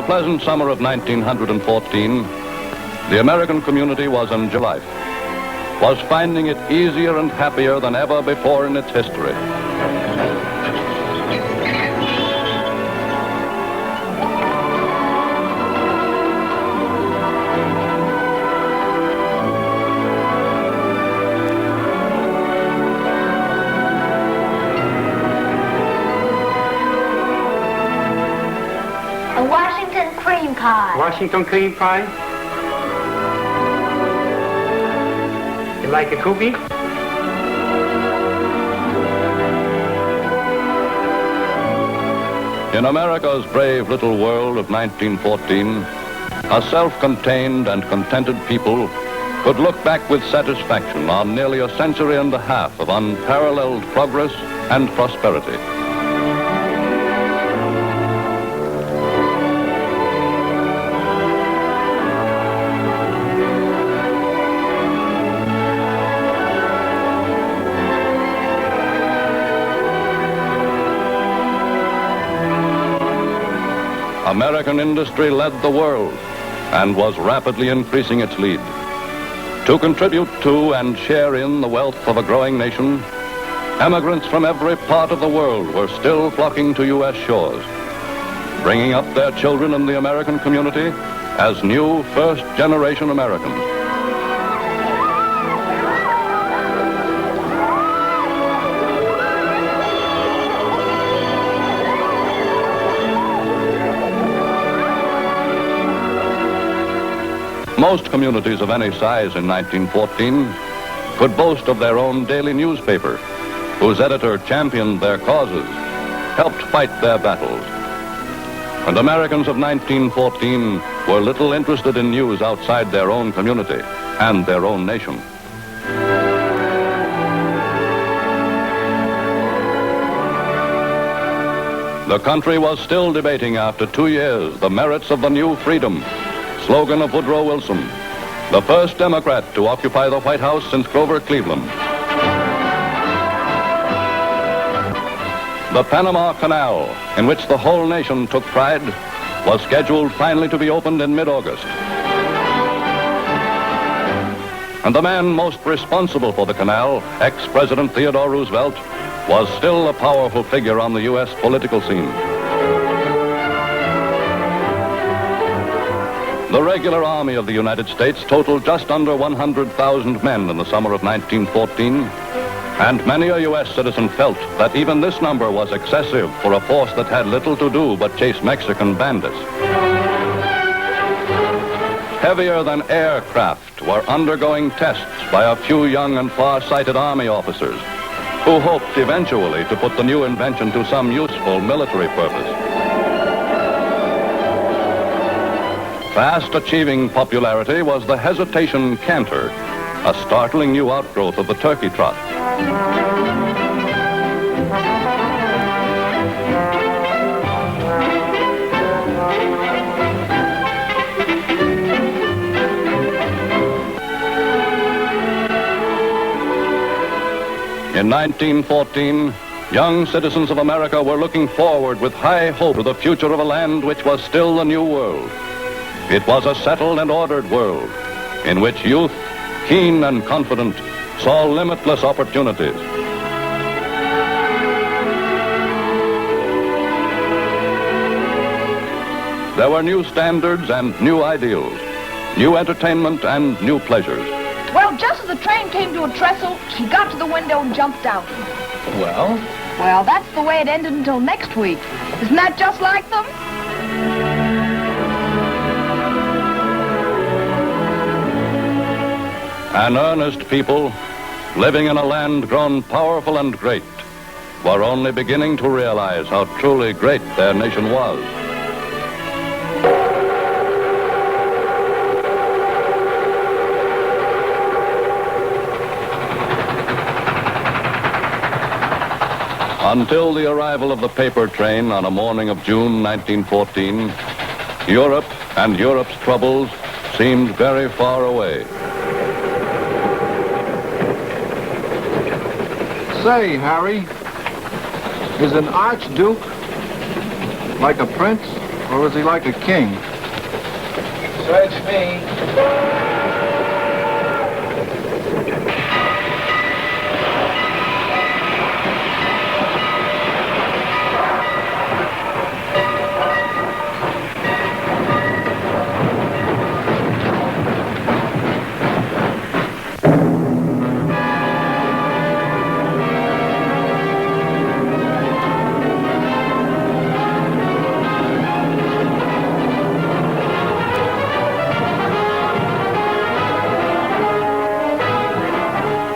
pleasant summer of 1914, the American community was enjoying life, was finding it easier and happier than ever before in its history. Washington cream pie. You like a cookie? In America's brave little world of 1914, a self-contained and contented people could look back with satisfaction on nearly a century and a half of unparalleled progress and prosperity. American industry led the world and was rapidly increasing its lead. To contribute to and share in the wealth of a growing nation, emigrants from every part of the world were still flocking to U.S. shores, bringing up their children in the American community as new first-generation Americans. Most communities of any size in 1914 could boast of their own daily newspaper, whose editor championed their causes, helped fight their battles. And Americans of 1914 were little interested in news outside their own community and their own nation. The country was still debating after 2 years the merits of the new freedom, slogan of Woodrow Wilson, the first Democrat to occupy the White House since Grover Cleveland. The Panama Canal, in which the whole nation took pride, was scheduled finally to be opened in mid-August. And the man most responsible for the canal, ex-President Theodore Roosevelt, was still a powerful figure on the U.S. political scene. The regular army of the United States totaled just under 100,000 men in the summer of 1914, and many a U.S. citizen felt that even this number was excessive for a force that had little to do but chase Mexican bandits. Heavier than aircraft were undergoing tests by a few young and far-sighted army officers who hoped eventually to put the new invention to some useful military purpose. Fast achieving popularity was the hesitation canter, a startling new outgrowth of the turkey trot. In 1914, young citizens of America were looking forward with high hope to the future of a land which was still the new world. It was a settled and ordered world in which youth, keen and confident, saw limitless opportunities. There were new standards and new ideals, new entertainment and new pleasures. Well, just as the train came to a trestle, he got to the window and jumped out. Well? Well, that's the way it ended until next week. Isn't that just like them? An earnest people, living in a land grown powerful and great, were only beginning to realize how truly great their nation was. Until the arrival of the paper train on a morning of June 1914, Europe and Europe's troubles seemed very far away. Say, Harry, is an archduke like a prince? Or was he like a king? Search me.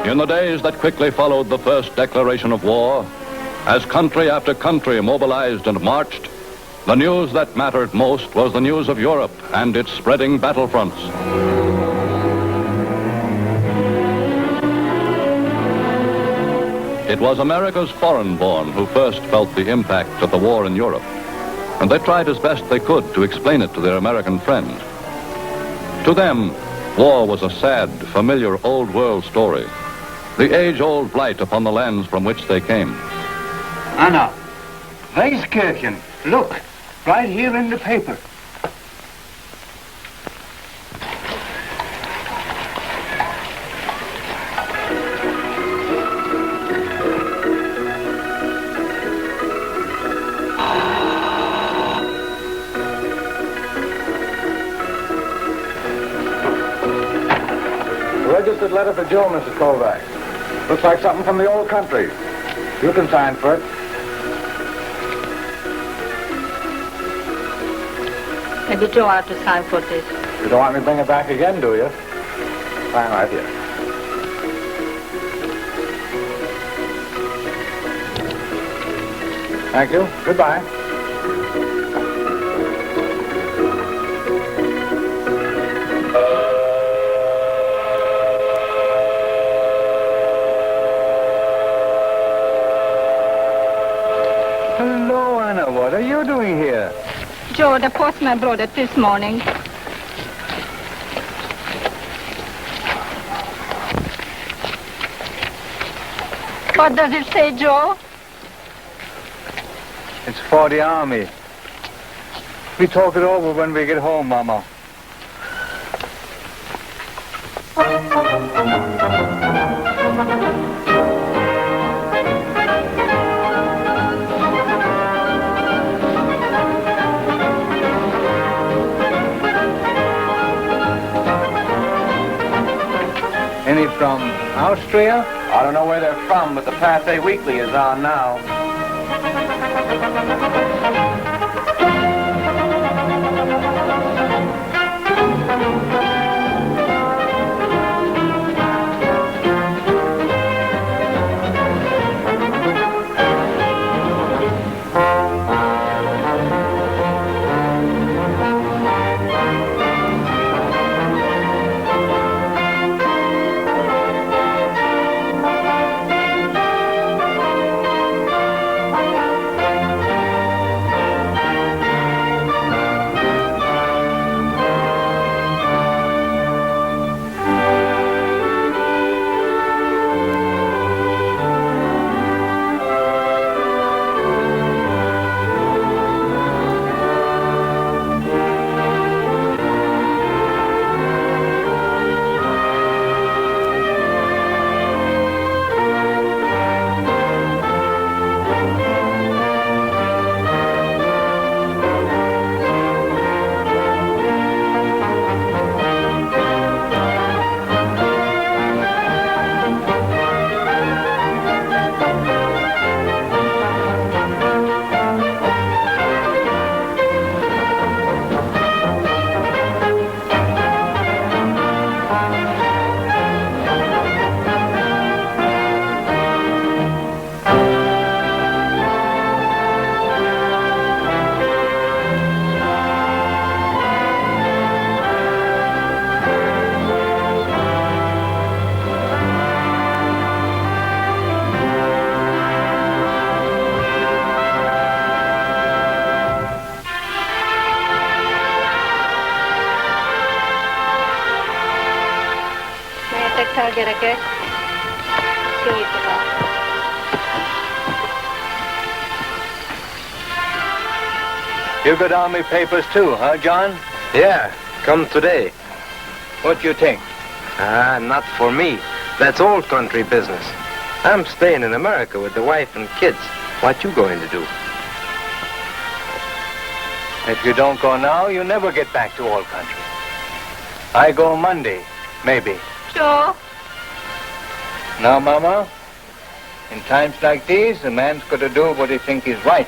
In the days that quickly followed the first declaration of war, as country after country mobilized and marched, the news that mattered most was the news of Europe and its spreading battlefronts. It was America's foreign-born who first felt the impact of the war in Europe, and they tried as best they could to explain it to their American friends. To them, war was a sad, familiar old-world story, the age-old blight upon the lands from which they came. Anna, Weiskirchen. Look, right here in the paper. Registered letter for Joe, Mrs. Kovac. Looks like something from the old country. You can sign for it. Maybe Joe ought to sign for this. You don't want me to bring it back again, do you? Sign right here. Thank you. Goodbye. Hello, Anna. What are you doing here? Joe, the postman brought it this morning. What does it say, Joe? It's for the army. We talk it over when we get home, Mama. Any from Austria? I don't know where they're from, but the Pathé Weekly is on now. Tekrar gyerekek. Kinyitva. You got army papers too, huh, John? Yeah, come today. What you think? Not for me. That's old country business. I'm staying in America with the wife and kids. What you going to do? If you don't go now, you never get back to old country. I go Monday, maybe. Joe? Now, Mama, in times like these, a man's got to do what he thinks is right.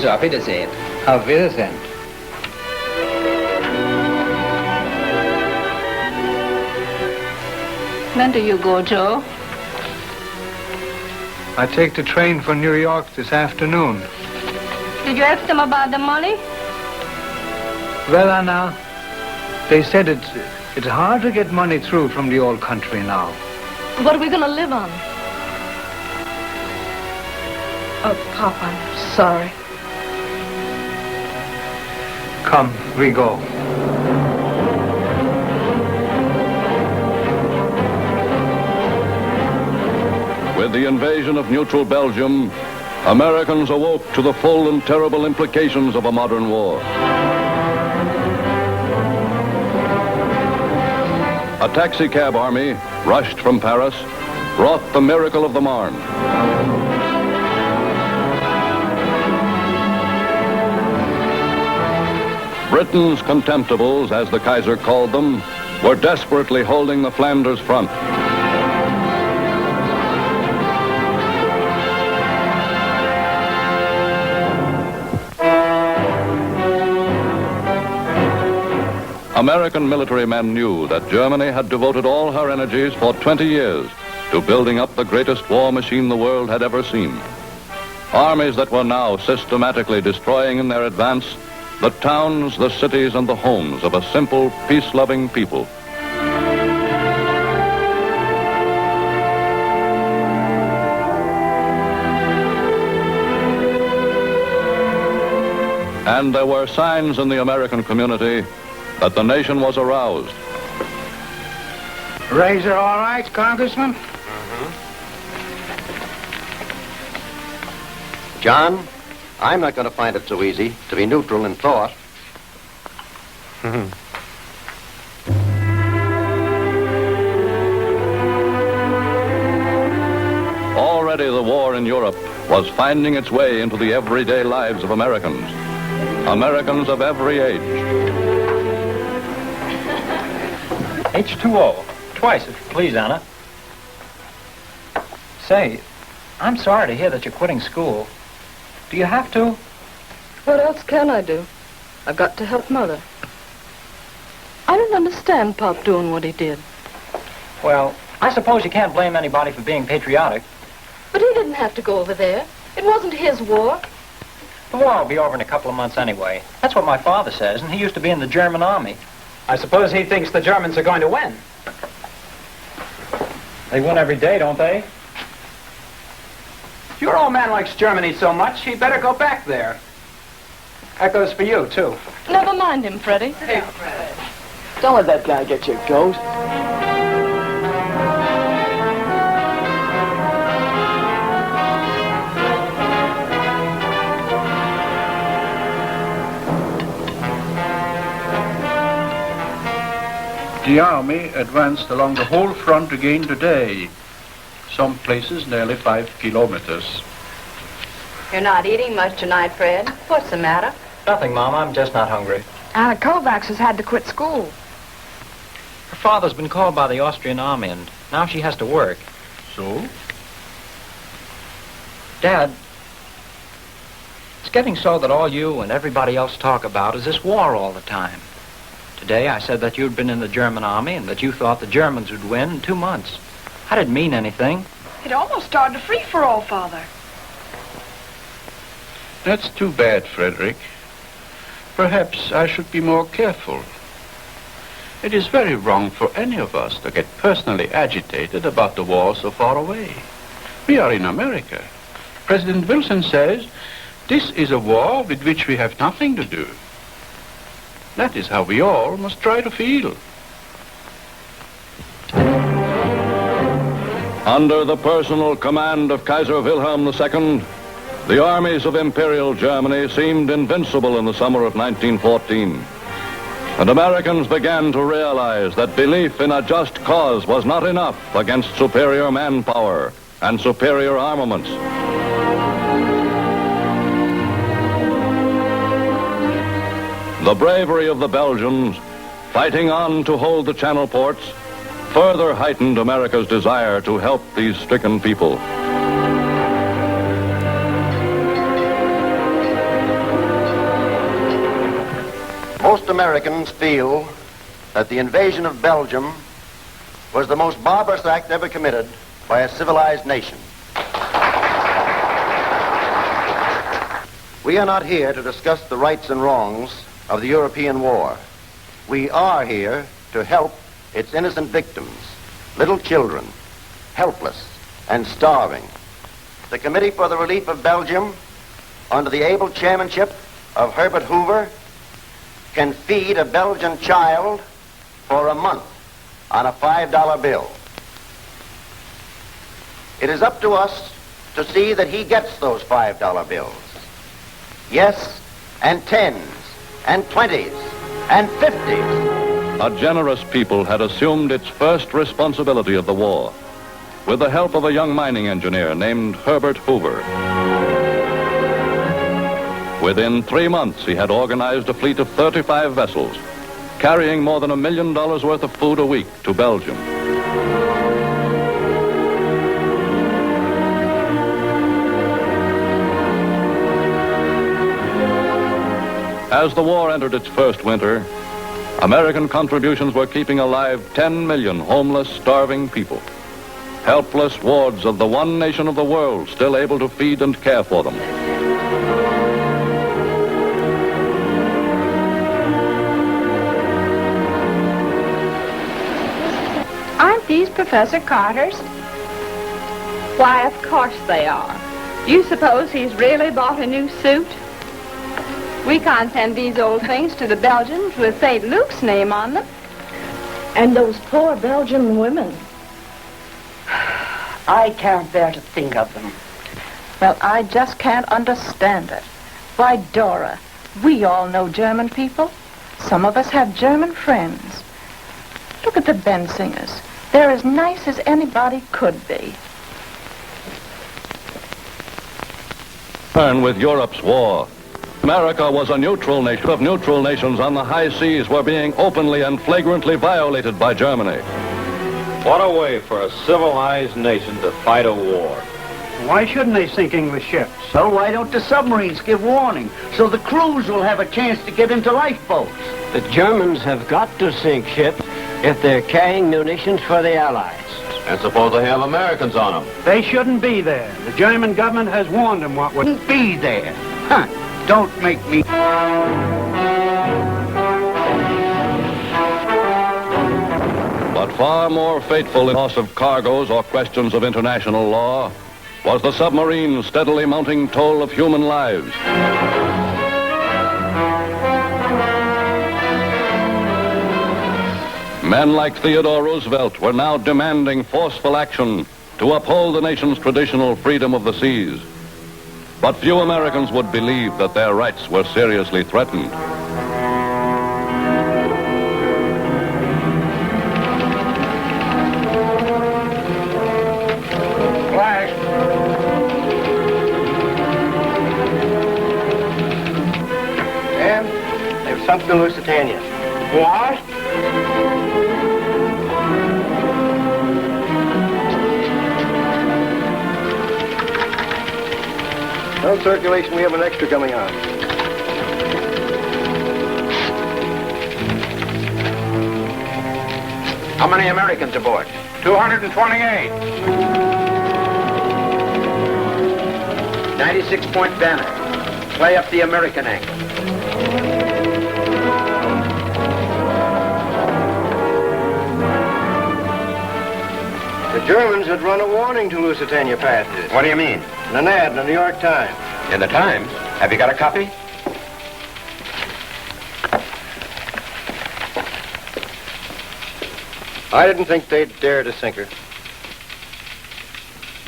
Also, auf Wiedersehen. Auf Wiedersehen. When do you go, Joe? I take the train for New York this afternoon. Did you ask them about the money? Well, Anna, they said it's hard to get money through from the old country now. What are we going to live on? Oh, Pop, I'm sorry. Come, we go. With the invasion of neutral Belgium, Americans awoke to the full and terrible implications of a modern war. A taxicab army, rushed from Paris, wrought the miracle of the Marne. Britain's contemptibles, as the Kaiser called them, were desperately holding the Flanders front. American military men knew that Germany had devoted all her energies for 20 years to building up the greatest war machine the world had ever seen. Armies that were now systematically destroying in their advance the towns, the cities, and the homes of a simple, peace-loving people. And there were signs in the American community that the nation was aroused. Razor all right, Congressman? John, I'm not going to find it so easy to be neutral in thought. Already the war in Europe was finding its way into the everyday lives of Americans. Americans of every age. H2O. Twice, if you please, Anna. Say, I'm sorry to hear that you're quitting school. Do you have to? What else can I do? I've got to help Mother. I don't understand Pop doing what he did. Well, I suppose you can't blame anybody for being patriotic. But he didn't have to go over there. It wasn't his war. The war will be over in a couple of months anyway. That's what my father says, and he used to be in the German army. I suppose he thinks the Germans are going to win. They win every day, don't they? If your old man likes Germany so much, he'd better go back there. That goes for you, too. Never mind him, Freddie. Hey, Fred. Don't let that guy get your goat. The army advanced along the whole front again today. Some places nearly 5 kilometers. You're not eating much tonight, Fred. What's the matter? Nothing, Mom. I'm just not hungry. Anna Kovacs has had to quit school. Her father's been called by the Austrian army, and now she has to work. So? Dad, it's getting so that all you and everybody else talk about is this war all the time. Today I said that you'd been in the German army and that you thought the Germans would win in 2 months. I didn't mean anything. It almost started a free-for-all, Father. That's too bad, Frederick. Perhaps I should be more careful. It is very wrong for any of us to get personally agitated about the war so far away. We are in America. President Wilson says, this is a war with which we have nothing to do. That is how we all must try to feel. Under the personal command of Kaiser Wilhelm II, the armies of Imperial Germany seemed invincible in the summer of 1914. And Americans began to realize that belief in a just cause was not enough against superior manpower and superior armaments. The bravery of the Belgians, fighting on to hold the Channel ports, further heightened America's desire to help these stricken people. Most Americans feel that the invasion of Belgium was the most barbarous act ever committed by a civilized nation. We are not here to discuss the rights and wrongs of the European war. We are here to help its innocent victims, little children, helpless and starving. The Committee for the Relief of Belgium, under the able chairmanship of Herbert Hoover, can feed a Belgian child for a month on a $5 bill. It is up to us to see that he gets those $5 bills. Yes, and 10s, and 20s, and 50s. A generous people had assumed its first responsibility of the war, with the help of a young mining engineer named Herbert Hoover. Within 3 months, he had organized a fleet of 35 vessels, carrying more than $1 million worth of food a week to Belgium. As the war entered its first winter, American contributions were keeping alive 10 million homeless, starving people, helpless wards of the one nation of the world still able to feed and care for them. Aren't these Professor Carter's? Why, of course they are. Do you suppose he's really bought a new suit? We can't send these old things to the Belgians with St. Luke's name on them. And those poor Belgian women. I can't bear to think of them. Well, I just can't understand it. Why, Dora, we all know German people. Some of us have German friends. Look at the Bensingers. They're as nice as anybody could be. And with Europe's war, America was a neutral nation. Of neutral nations on the high seas were being openly and flagrantly violated by Germany. What a way for a civilized nation to fight a war. Why shouldn't they sink English ships? So why don't the submarines give warning so the crews will have a chance to get into lifeboats? The Germans have got to sink ships if they're carrying munitions for the Allies. And suppose they have Americans on them. They shouldn't be there. The German government has warned them what would Be there. Huh. Don't make me... But far more fateful in loss of cargoes or questions of international law was the submarine's steadily mounting toll of human lives. Men like Theodore Roosevelt were now demanding forceful action to uphold the nation's traditional freedom of the seas. But few Americans would believe that their rights were seriously threatened. Flash. And they've sunk the Lusitania. What? No circulation, we have an extra coming on. How many Americans aboard? 228. 96-point banner. Play up the American angle. The Germans had run a warning to Lusitania passengers. What do you mean? In an ad in the New York Times. In the Times? Have you got a copy? I didn't think they'd dare to sink her.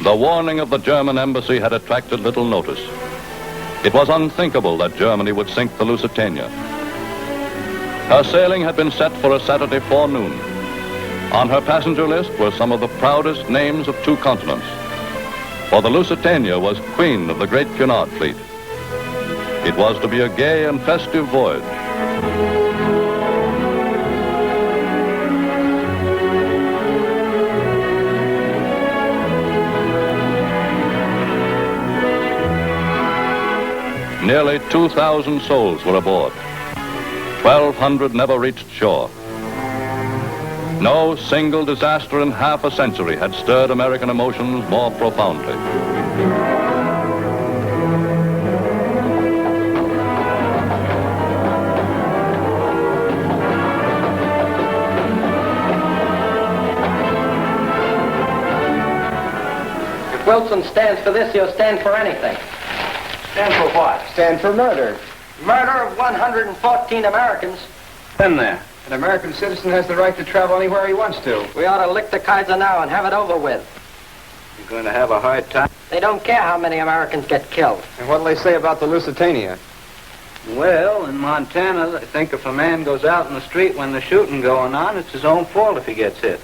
The warning of the German embassy had attracted little notice. It was unthinkable that Germany would sink the Lusitania. Her sailing had been set for a Saturday forenoon. On her passenger list were some of the proudest names of 2 continents. For the Lusitania was queen of the great Cunard fleet. It was to be a gay and festive voyage. Nearly 2,000 souls were aboard. 1,200 never reached shore. No single disaster in half a century had stirred American emotions more profoundly. If Wilson stands for this, he'll stand for anything. Stand for what? Stand for murder. Murder of 114 Americans. Been there. An American citizen has the right to travel anywhere he wants to. We ought to lick the Kaiser now and have it over with. You're going to have a hard time. They don't care how many Americans get killed. And what'll they say about the Lusitania? Well, in Montana, they think if a man goes out in the street when there's shooting going on, it's his own fault if he gets hit.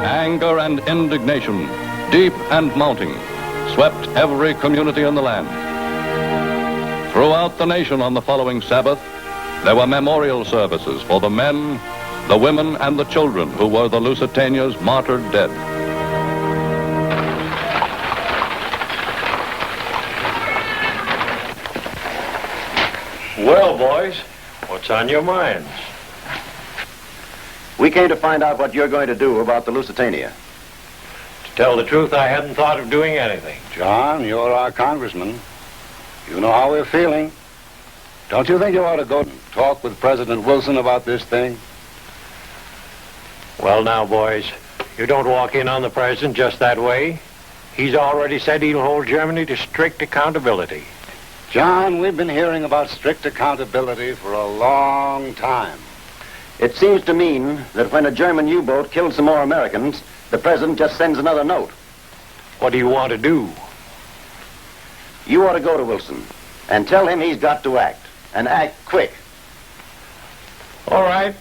Anger and indignation, deep and mounting, swept every community in the land. Throughout the nation on the following Sabbath, there were memorial services for the men, the women, and the children who were the Lusitania's martyred dead. Well, boys, what's on your minds? We came to find out what you're going to do about the Lusitania. To tell the truth, I hadn't thought of doing anything. John, you're our congressman. You know how we're feeling. Don't you think you ought to go and talk with President Wilson about this thing? Well, now, boys, you don't walk in on the president just that way. He's already said he'll hold Germany to strict accountability. John, we've been hearing about strict accountability for a long time. It seems to mean that when a German U-boat kills some more Americans, the president just sends another note. What do you want to do? You ought to go to Wilson and tell him he's got to act, and act quick. All right.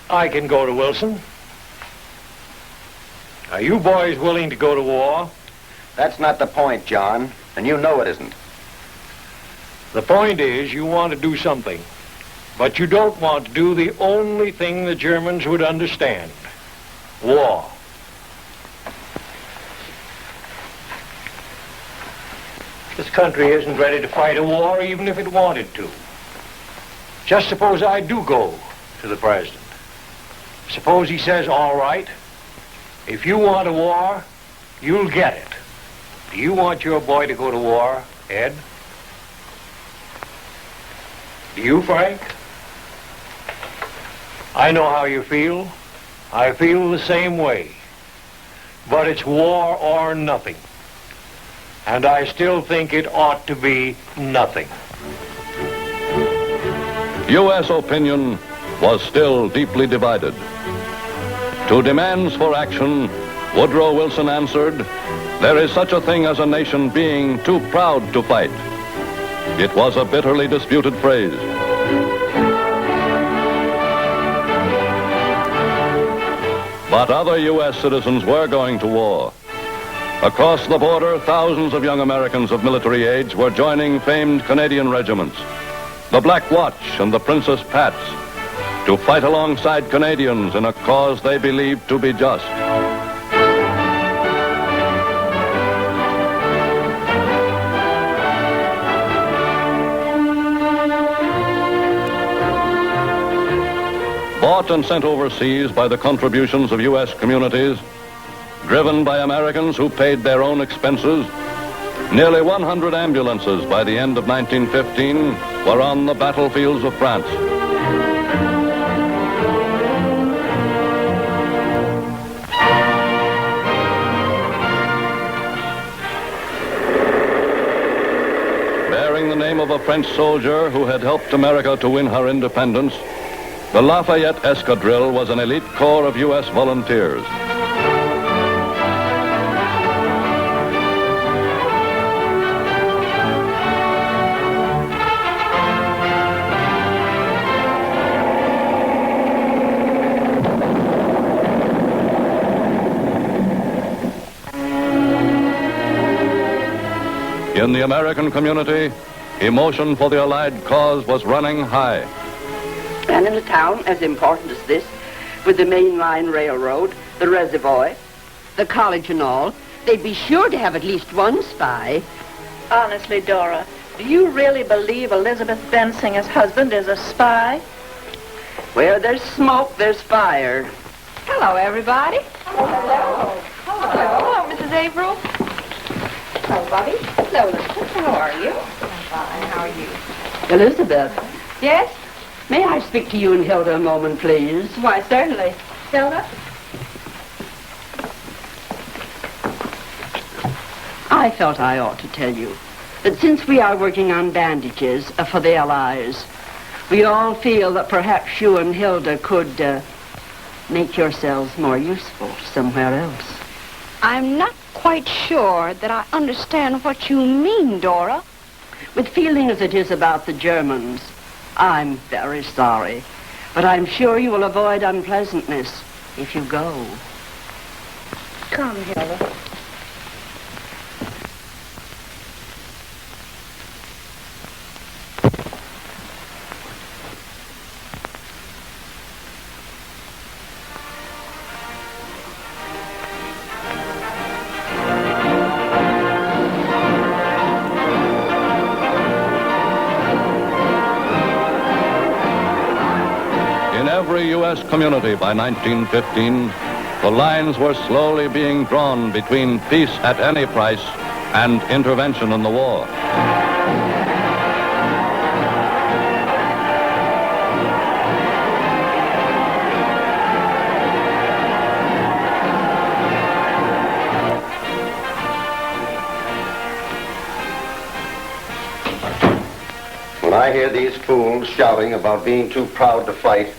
I can go to Wilson. Are you boys willing to go to war? That's not the point, John, and you know it isn't. The point is you want to do something, but you don't want to do the only thing the Germans would understand. War. This country isn't ready to fight a war even if it wanted to. Just suppose I do go to the president. Suppose he says, all right, if you want a war, you'll get it. Do you want your boy to go to war, Ed? Do you, Frank? I know how you feel. I feel the same way. But it's war or nothing. And I still think it ought to be nothing. U.S. opinion was still deeply divided. To demands for action, Woodrow Wilson answered, "There is such a thing as a nation being too proud to fight. It was a bitterly disputed phrase. But other U.S. citizens were going to war. Across the border, thousands of young Americans of military age were joining famed Canadian regiments, the Black Watch and the Princess Pats, to fight alongside Canadians in a cause they believed to be just. Bought and sent overseas by the contributions of U.S. communities, driven by Americans who paid their own expenses, nearly 100 ambulances by the end of 1915 were on the battlefields of France. Bearing the name of a French soldier who had helped America to win her independence, the Lafayette Escadrille was an elite corps of U.S. volunteers. In the American community, emotion for the Allied cause was running high. And in a town as important as this, with the main line railroad, the reservoir, the college and all, they'd be sure to have at least one spy. Honestly, Dora, do you really believe Elizabeth Bensinger's husband is a spy? Where there's smoke, there's fire. Hello, everybody. Hello. Hello, Mrs. Averill. Hello, Bobby. Hello, Elizabeth. How are you? I'm fine. How are you? Elizabeth. Yes? May I speak to you and Hilda a moment, please? Why, certainly. Hilda? I felt I ought to tell you that since we are working on bandages for the Allies, we all feel that perhaps you and Hilda could make yourselves more useful somewhere else. I'm not quite sure that I understand what you mean, Dora. With feeling as it is about the Germans, I'm very sorry, but I'm sure you will avoid unpleasantness if you go. Come, Hilda. Every U.S. community by 1915, the lines were slowly being drawn between peace at any price and intervention in the war. When I hear these fools shouting about being too proud to fight,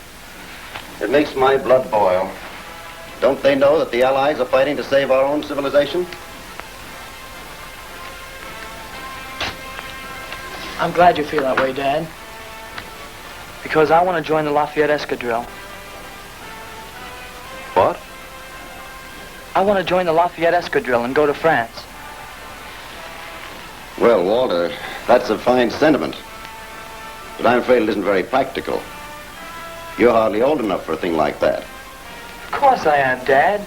it makes my blood boil. Don't they know that the Allies are fighting to save our own civilization? I'm glad you feel that way, Dad. Because I want to join the Lafayette Escadrille. What? I want to join the Lafayette Escadrille and go to France. Well, Walter, that's a fine sentiment. But I'm afraid it isn't very practical. You're hardly old enough for a thing like that. Of course I am, Dad.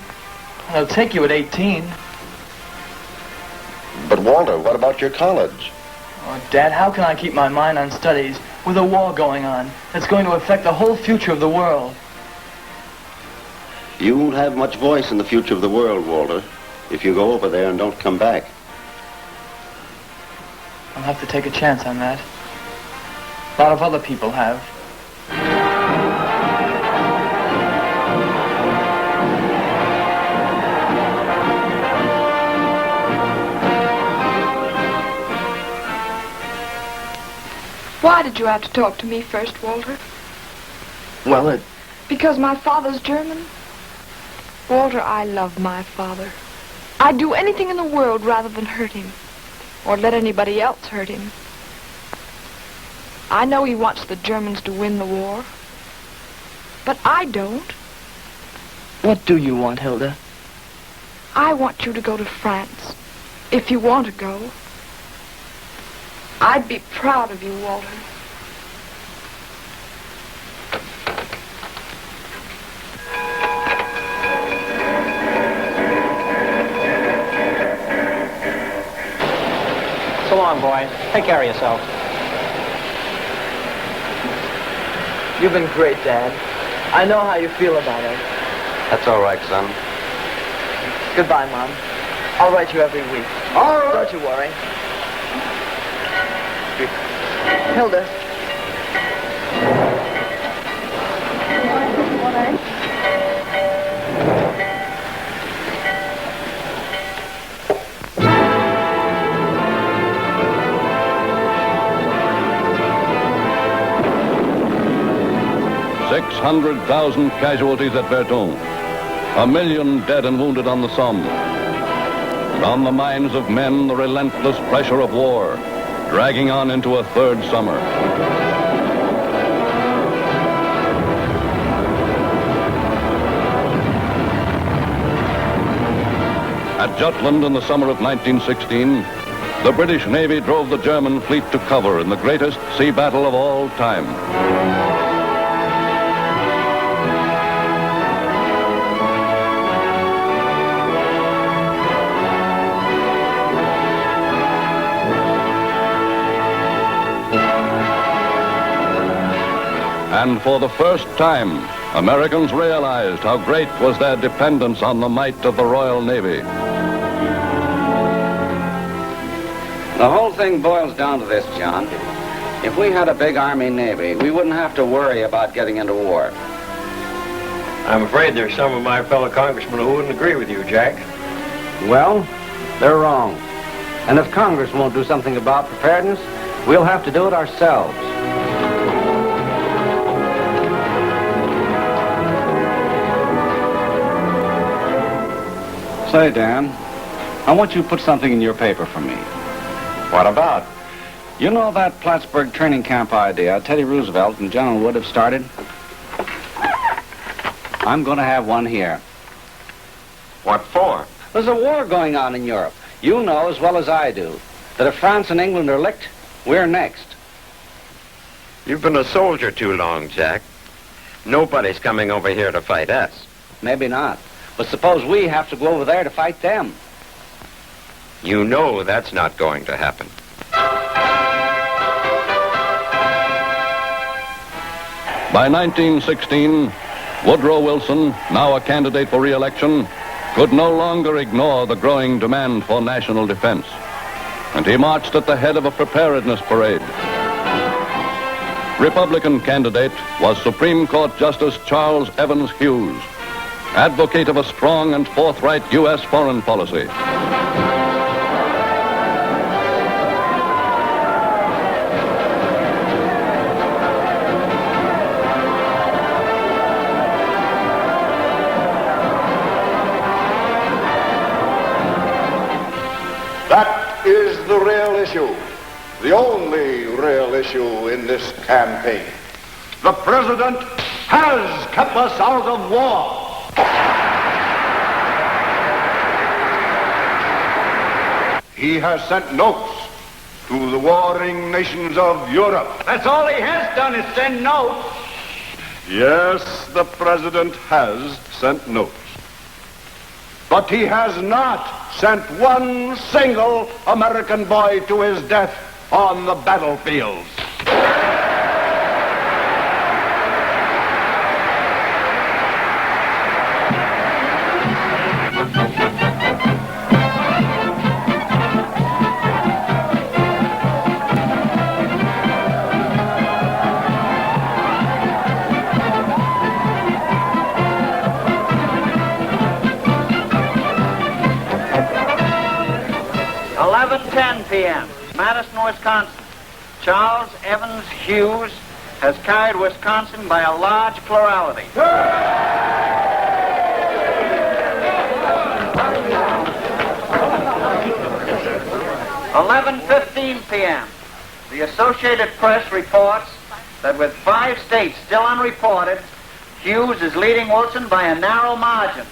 I'll take you at 18. But Walter, what about your college? Oh, Dad, how can I keep my mind on studies with a war going on that's going to affect the whole future of the world? You won't have much voice in the future of the world, Walter, if you go over there and don't come back. I'll have to take a chance on that. A lot of other people have. Why did you have to talk to me first, Walter? Well, Because my father's German? Walter, I love my father. I'd do anything in the world rather than hurt him. Or let anybody else hurt him. I know he wants the Germans to win the war. But I don't. What do you want, Hilda? I want you to go to France. If you want to go. I'd be proud of you, Walter. So long, boy. Take care of yourself. You've been great, Dad. I know how you feel about it. That's all right, son. Goodbye, Mom. I'll write you every week. All right. Don't you worry. Hilda. Six 600,000 casualties at Verdun. 1 million dead and wounded on the Somme. And on the minds of men, the relentless pressure of war, dragging on into a third summer. At Jutland in the summer of 1916, the British Navy drove the German fleet to cover in the greatest sea battle of all time. And for the first time, Americans realized how great was their dependence on the might of the Royal Navy. The whole thing boils down to this, John. If we had a big Army Navy, we wouldn't have to worry about getting into war. I'm afraid there's some of my fellow congressmen who wouldn't agree with you, Jack. Well, they're wrong. And if Congress won't do something about preparedness, we'll have to do it ourselves. Say, Dan, I want you to put something in your paper for me. What about? You know that Plattsburgh training camp idea Teddy Roosevelt and General Wood have started? I'm going to have one here. What for? There's a war going on in Europe. You know as well as I do that if France and England are licked, we're next. You've been a soldier too long, Jack. Nobody's coming over here to fight us. Maybe not. But suppose we have to go over there to fight them. You know that's not going to happen. By 1916, Woodrow Wilson, now a candidate for re-election, could no longer ignore the growing demand for national defense. And he marched at the head of a preparedness parade. Republican candidate was Supreme Court Justice Charles Evans Hughes, advocate of a strong and forthright U.S. foreign policy. That is the real issue, the only real issue in this campaign. The president has kept us out of war. He has sent notes to the warring nations of Europe. That's all he has done is send notes. Yes, the president has sent notes. But he has not sent one single American boy to his death on the battlefields. p.m. Madison, Wisconsin. Charles Evans Hughes has carried Wisconsin by a large plurality. 11:15 p.m. The Associated Press reports that with 5 states still unreported, Hughes is leading Wilson by a narrow margin.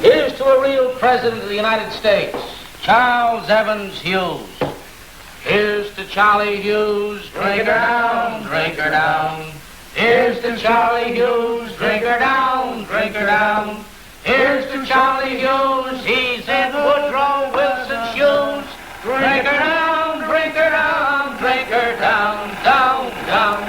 Here's to a real President of the United States, Charles Evans Hughes. Here's to Charlie Hughes, drink her down, drink her down. Here's to Charlie Hughes, drink her down, drink her down. Here's to Charlie Hughes, he's in Woodrow Wilson's shoes. Drink her down, drink her down, drink her down, down, down.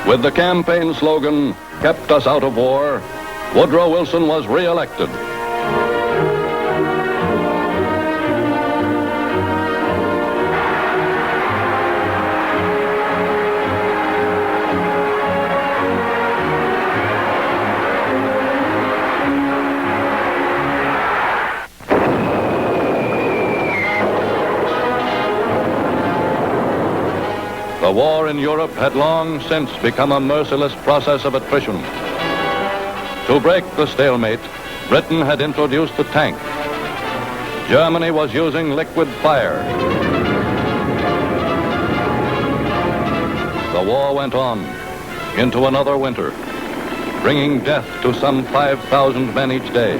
With the campaign slogan, "Kept Us Out of War," Woodrow Wilson was re-elected. The war in Europe had long since become a merciless process of attrition. To break the stalemate, Britain had introduced the tank. Germany was using liquid fire. The war went on into another winter, bringing death to some 5,000 men each day.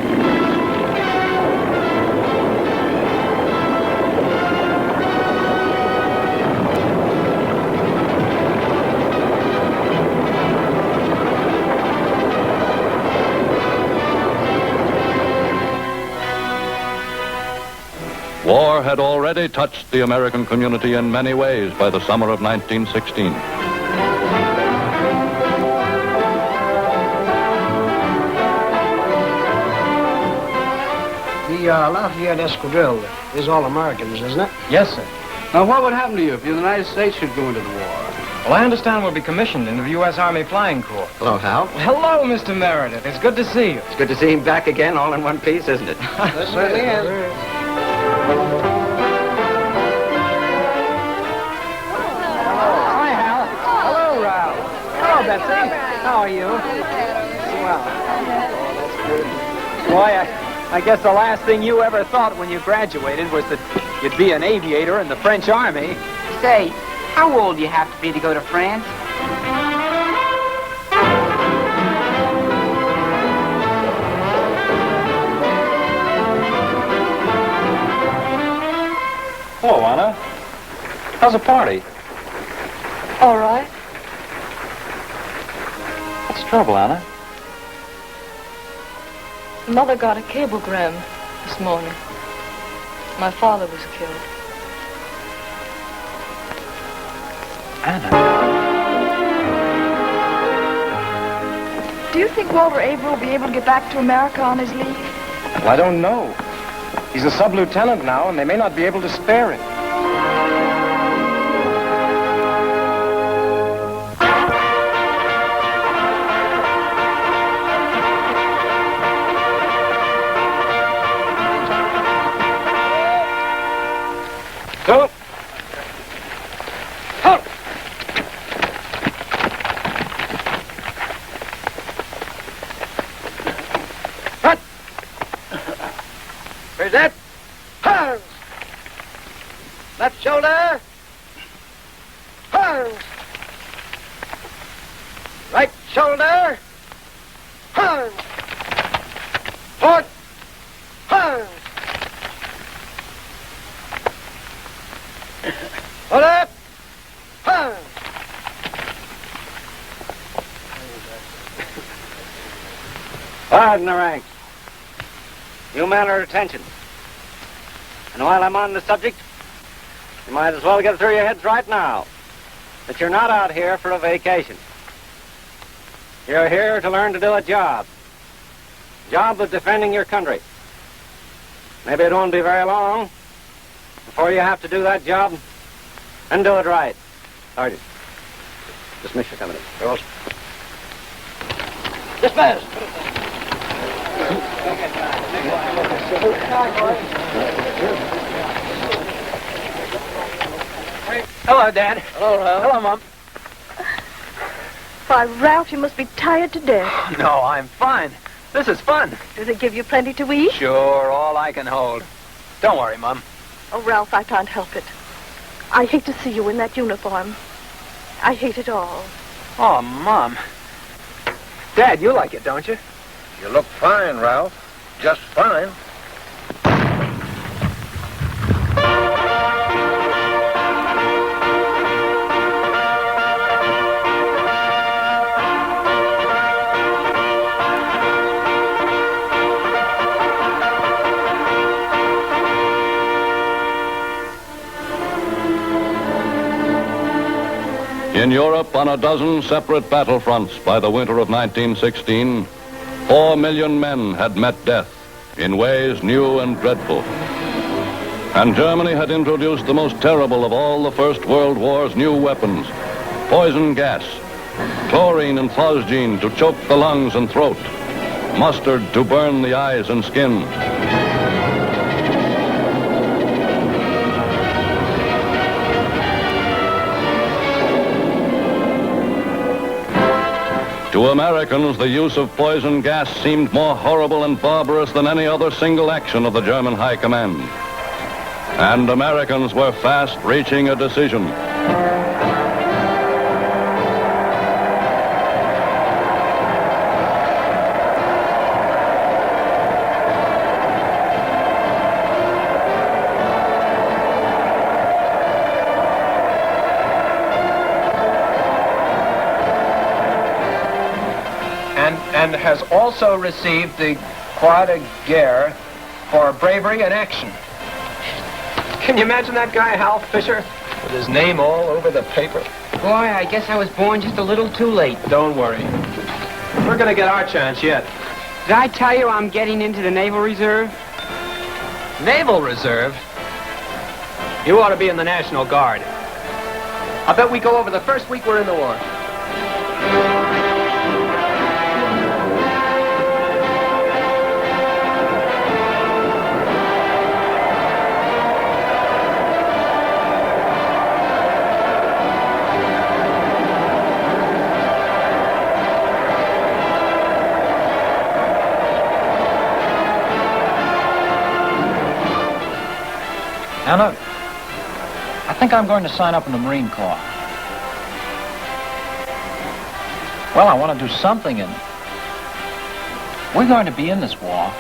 War had already touched the American community in many ways by the summer of 1916. The Lafayette Escadrille is all Americans, isn't it? Yes, sir. Now, what would happen to you if the United States should go into the war? Well, I understand we'll be commissioned into the U.S. Army Flying Corps. Hello, Hal. Hello, Mr. Meredith. It's good to see you. It's good to see him back again, all in one piece, isn't it? This certainly is. Hi, Hal. Hello, Ralph. Hello, Betsy. How are you? Well, that's good. Boy, I guess the last thing you ever thought when you graduated was that you'd be an aviator in the French Army. Say, how old do you have to be to go to France? Hello, Anna. How's the party? All right. What's the trouble, Anna? Mother got a cablegram this morning. My father was killed. Anna. Do you think Walter Avery will be able to get back to America on his leave? Well, I don't know. He's a sub-lieutenant now, and they may not be able to spare him. Go. Halt. Cut. Present. Hands. Left shoulder. Hands. Right shoulder. Hands. Port. Hands. Hold up. Hands. Pardon the ranks. You men are at attention. And while I'm on the subject, you might as well get through your heads right now that you're not out here for a vacation. You're here to learn to do a job. Job of defending your country. Maybe it won't be very long before you have to do that job and do it right. Sergeant, dismiss your company. Girls. Dismiss. Hello, Dad. Hello, Ralph. Hello, Mom. Why, Ralph, you must be tired to death. No, I'm fine. This is fun. Does it give you plenty to eat? Sure, all I can hold. Don't worry, Mom. Oh, Ralph, I can't help it. I hate to see you in that uniform. I hate it all. Oh, Mom. Dad, you like it, don't you? You look fine, Ralph. Just fine. In Europe, on a dozen separate battlefronts by the winter of 1916, 4 million men had met death in ways new and dreadful. And Germany had introduced the most terrible of all the First World War's new weapons, poison gas, chlorine and phosgene to choke the lungs and throat, mustard to burn the eyes and skin. To Americans, the use of poison gas seemed more horrible and barbarous than any other single action of the German High Command. And Americans were fast reaching a decision. And has also received the Croix de Guerre for bravery and action. Can you imagine that guy, Hal Fisher, with his name all over the paper? Boy, I guess I was born just a little too late. Don't worry. We're gonna get our chance yet. Did I tell you I'm getting into the Naval Reserve? Naval Reserve? You ought to be in the National Guard. I bet we go over the first week we're in the war. Anna, I think I'm going to sign up in the Marine Corps. Well, I want to do something in it. We're going to be in this war.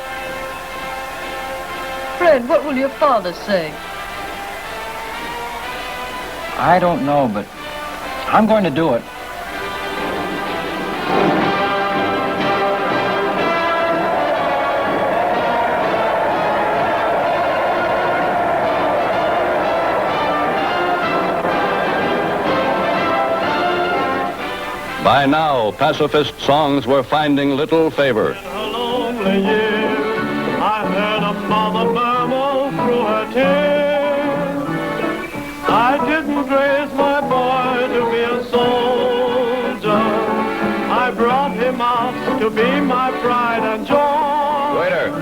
Fred, what will your father say? I don't know, but I'm going to do it. By now, pacifist songs were finding little favor. A lonely year, I heard a mother murmur through her tears. I didn't raise my boy to be a soldier. I brought him out to be my pride and joy. Waiter.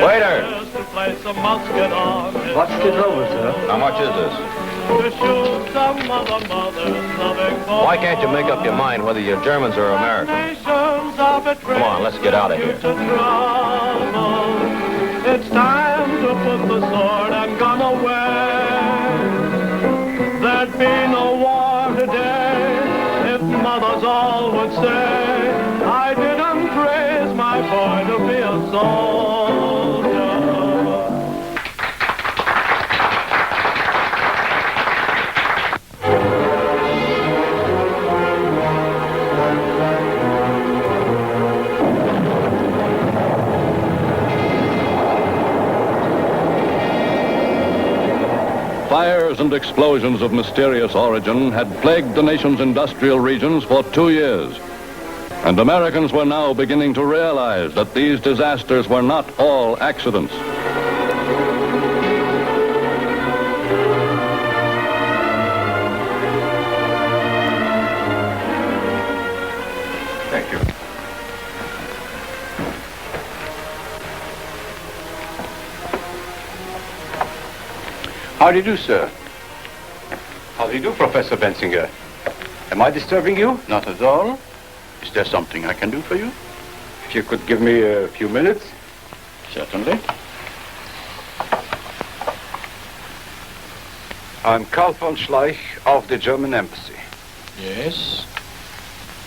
Waiter. To place a musket on his What's this over, sir? How much is this? To shoot some other mother's loving boy. Why can't you make up your mind whether you're Germans or Americans? Come on, let's get out of here. It's time to put the sword and gun away. There'd be no war today if mothers all would say, I didn't raise my boy to be a soldier. Fires and explosions of mysterious origin had plagued the nation's industrial regions for 2 years. And Americans were now beginning to realize that these disasters were not all accidents. Thank you. How do you do, sir? How do you do, Professor Bensinger? Am I disturbing you? Not at all. Is there something I can do for you? If you could give me a few minutes. Certainly. I'm Karl von Schleich of the German Embassy. Yes?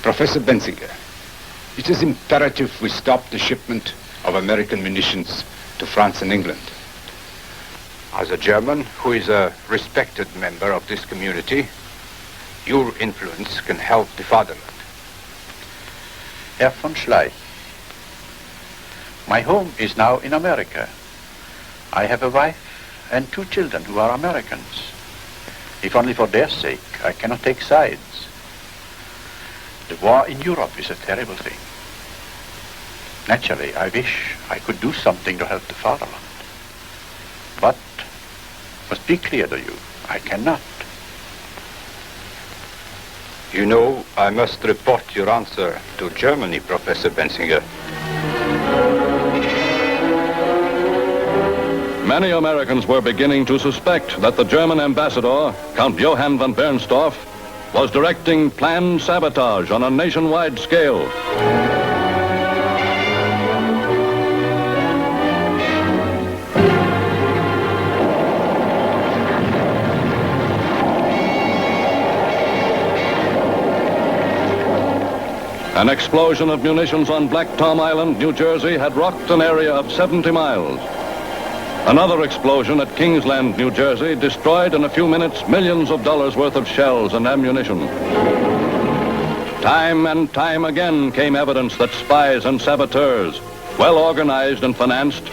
Professor Bensinger, it is imperative we stop the shipment of American munitions to France and England. As a German who is a respected member of this community, your influence can help the fatherland. Herr von Schleich, my home is now in America. I have a wife and 2 children who are Americans. If only for their sake, I cannot take sides. The war in Europe is a terrible thing. Naturally, I wish I could do something to help the fatherland. But, must be clear to you, I cannot. You know, I must report your answer to Germany, Professor Bensinger. Many Americans were beginning to suspect that the German ambassador, Count Johann von Bernstorff, was directing planned sabotage on a nationwide scale. An explosion of munitions on Black Tom Island, New Jersey, had rocked an area of 70 miles. Another explosion at Kingsland, New Jersey, destroyed in a few minutes millions of dollars worth of shells and ammunition. Time and time again came evidence that spies and saboteurs, well organized and financed,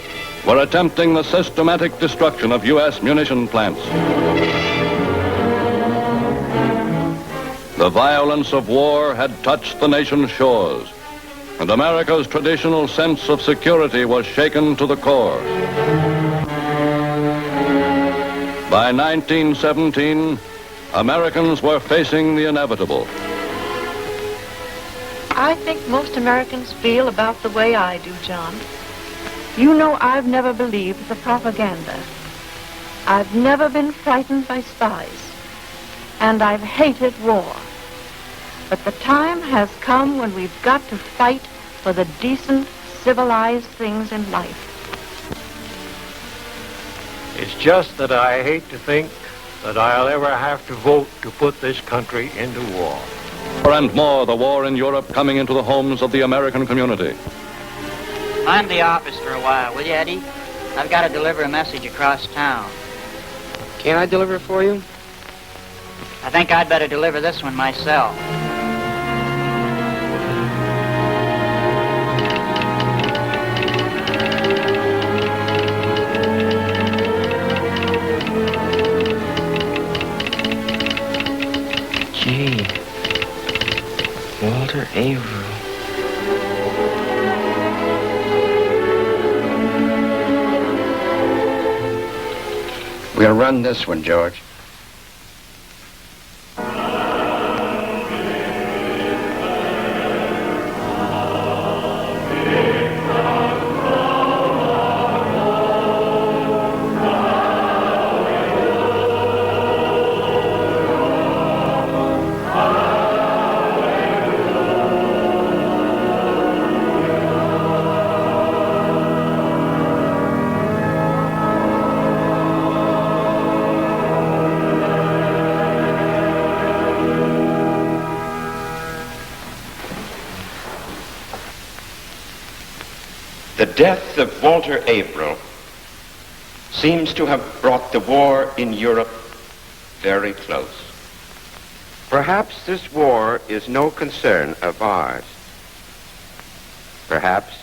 were attempting the systematic destruction of U.S. munition plants. The violence of war had touched the nation's shores, and America's traditional sense of security was shaken to the core. By 1917, Americans were facing the inevitable. I think most Americans feel about the way I do, John. You know I've never believed the propaganda. I've never been frightened by spies. And I've hated war. But the time has come when we've got to fight for the decent, civilized things in life. It's just that I hate to think that I'll ever have to vote to put this country into war. And more, the war in Europe coming into the homes of the American community. Mind the office for a while, will you, Eddie? I've got to deliver a message across town. Can't I deliver it for you? I think I'd better deliver this one myself. Gee, Walter Averill. We'll run this one, George. The death of Walter Averill seems to have brought the war in Europe very close. Perhaps this war is no concern of ours. Perhaps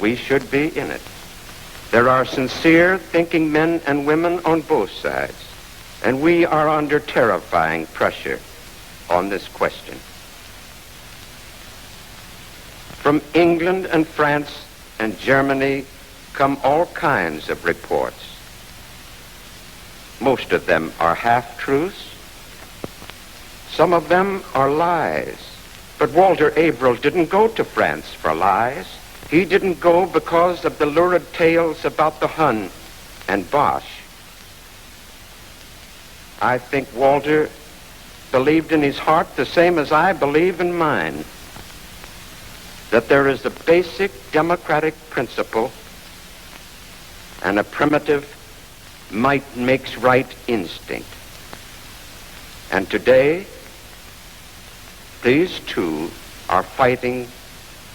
we should be in it. There are sincere thinking men and women on both sides, and we are under terrifying pressure on this question. From England and France and Germany come all kinds of reports. Most of them are half-truths. Some of them are lies. But Walter Averill didn't go to France for lies. He didn't go because of the lurid tales about the Hun and Bosch. I think Walter believed in his heart the same as I believe in mine, that there is a basic democratic principle and a primitive might makes right instinct. And today, these two are fighting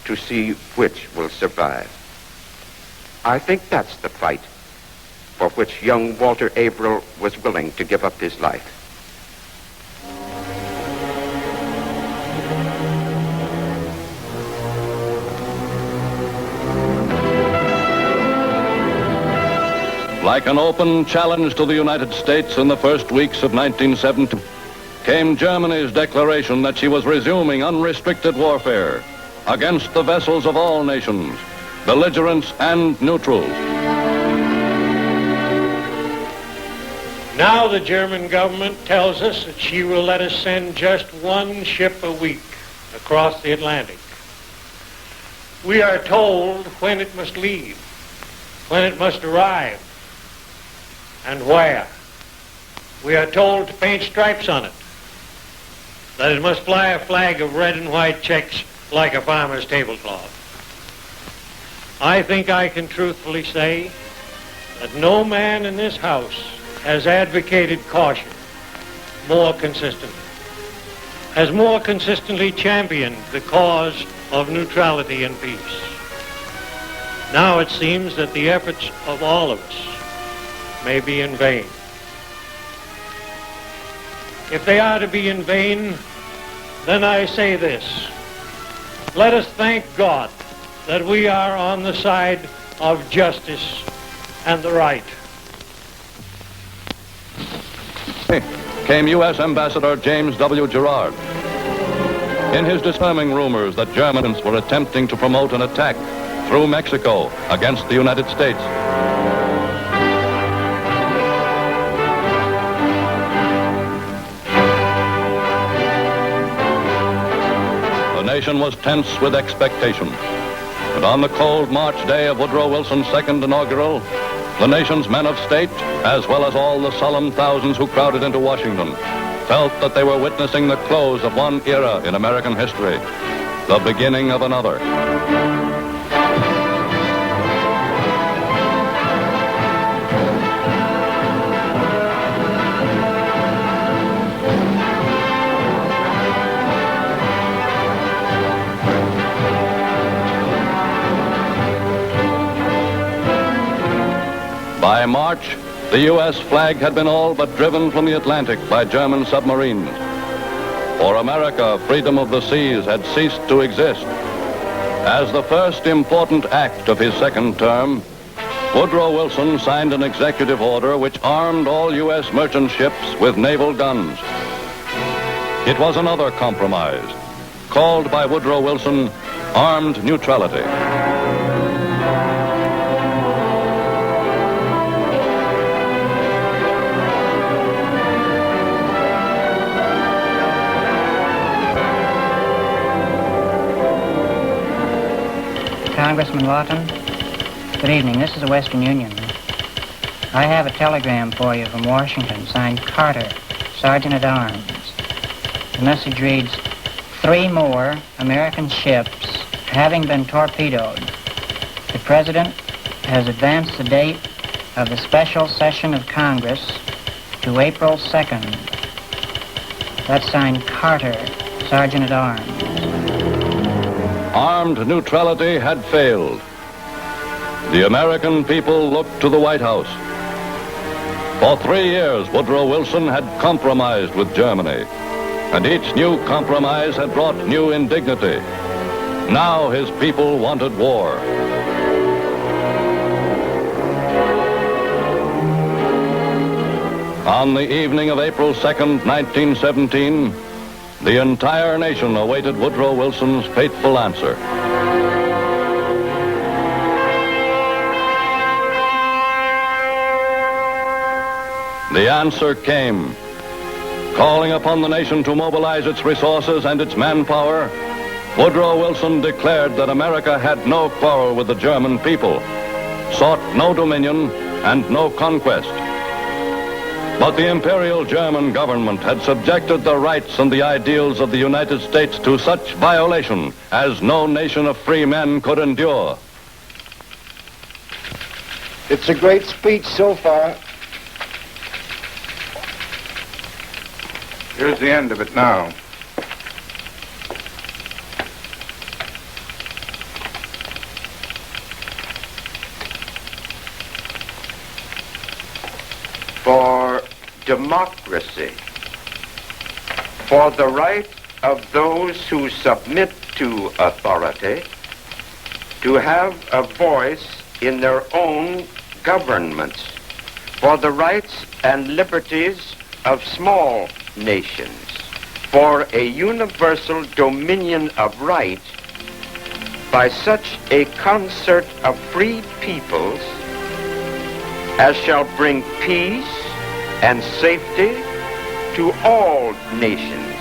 to see which will survive. I think that's the fight for which young Walter Averill was willing to give up his life. Like an open challenge to the United States in the first weeks of 1917, came Germany's declaration that she was resuming unrestricted warfare against the vessels of all nations, belligerents and neutrals. Now the German government tells us that she will let us send just one ship a week across the Atlantic. We are told when it must leave, when it must arrive, and where. We are told to paint stripes on it, that it must fly a flag of red and white checks like a farmer's tablecloth. I think I can truthfully say that no man in this House has advocated caution more consistently, has more consistently championed the cause of neutrality and peace. Now it seems that the efforts of all of us may be in vain. If they are to be in vain, then I say this: let us thank God that we are on the side of justice and the right. Came U.S. Ambassador James W. Gerard. In his disarming rumors that Germans were attempting to promote an attack through Mexico against the United States. The nation was tense with expectation. And on the cold March day of Woodrow Wilson's second inaugural, the nation's men of state, as well as all the solemn thousands who crowded into Washington, felt that they were witnessing the close of one era in American history, the beginning of another. By March, the U.S. flag had been all but driven from the Atlantic by German submarines. For America, freedom of the seas had ceased to exist. As the first important act of his second term, Woodrow Wilson signed an executive order which armed all U.S. merchant ships with naval guns. It was another compromise, called by Woodrow Wilson armed neutrality. Congressman Lawton, good evening. This is the Western Union. I have a telegram for you from Washington, signed Carter, Sergeant at Arms. The message reads, 3 more American ships having been torpedoed. The President has advanced the date of the special session of Congress to April 2nd. That's signed Carter, Sergeant at Arms. Armed neutrality had failed. The American people looked to the White House. For 3 years, Woodrow Wilson had compromised with Germany, and each new compromise had brought new indignity. Now his people wanted war. On the evening of April 2nd, 1917, the entire nation awaited Woodrow Wilson's fateful answer. The answer came. Calling upon the nation to mobilize its resources and its manpower, Woodrow Wilson declared that America had no quarrel with the German people, sought no dominion and no conquest. But the Imperial German government had subjected the rights and the ideals of the United States to such violation as no nation of free men could endure. It's a great speech so far. Here's the end of it now. For democracy, for the right of those who submit to authority to have a voice in their own governments, for the rights and liberties of small nations, for a universal dominion of right by such a concert of free peoples as shall bring peace and safety to all nations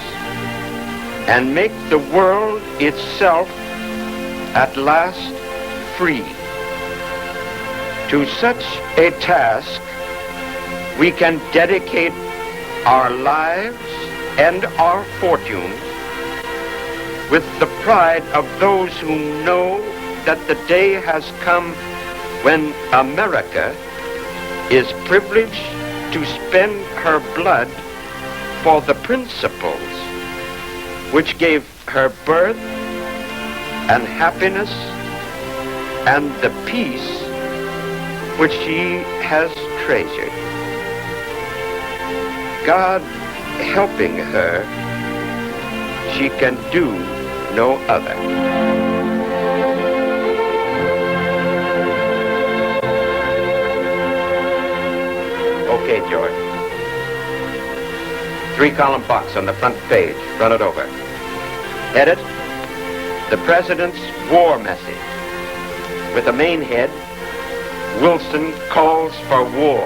and make the world itself at last free. To such a task we can dedicate our lives and our fortunes with the pride of those who know that the day has come when America is privileged to spend her blood for the principles which gave her birth and happiness and the peace which she has treasured. God helping her, she can do no other. Okay, George. 3-column box on the front page. Run it over. Edit, the President's war message. With the main head, Wilson calls for war.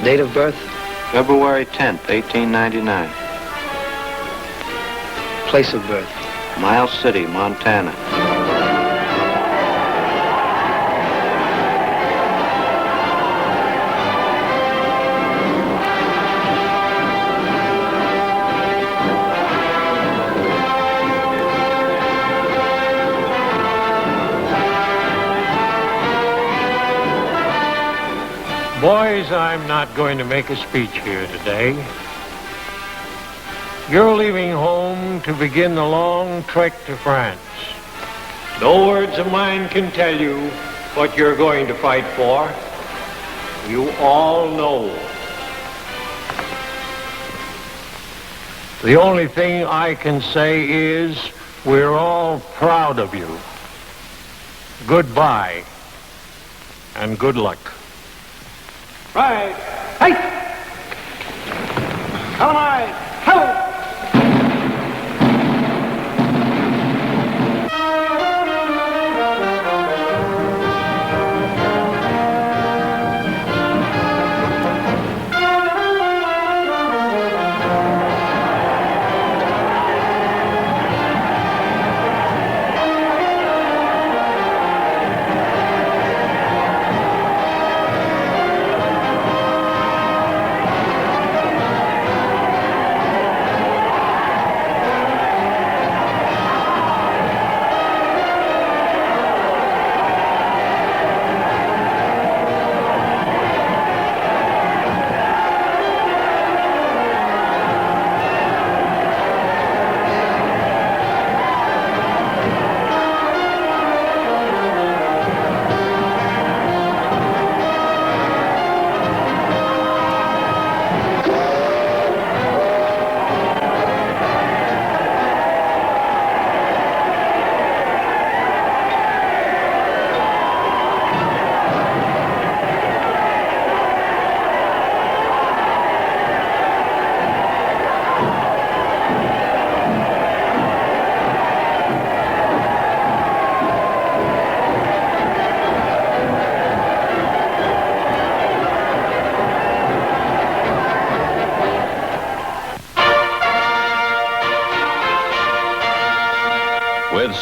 Date of birth? February 10th, 1899. Place of birth? Miles City, Montana. Boys, I'm not going to make a speech here today. You're leaving home to begin the long trek to France. No words of mine can tell you what you're going to fight for. You all know. The only thing I can say is we're all proud of you. Goodbye and good luck. Right. Hey! Come on! Help!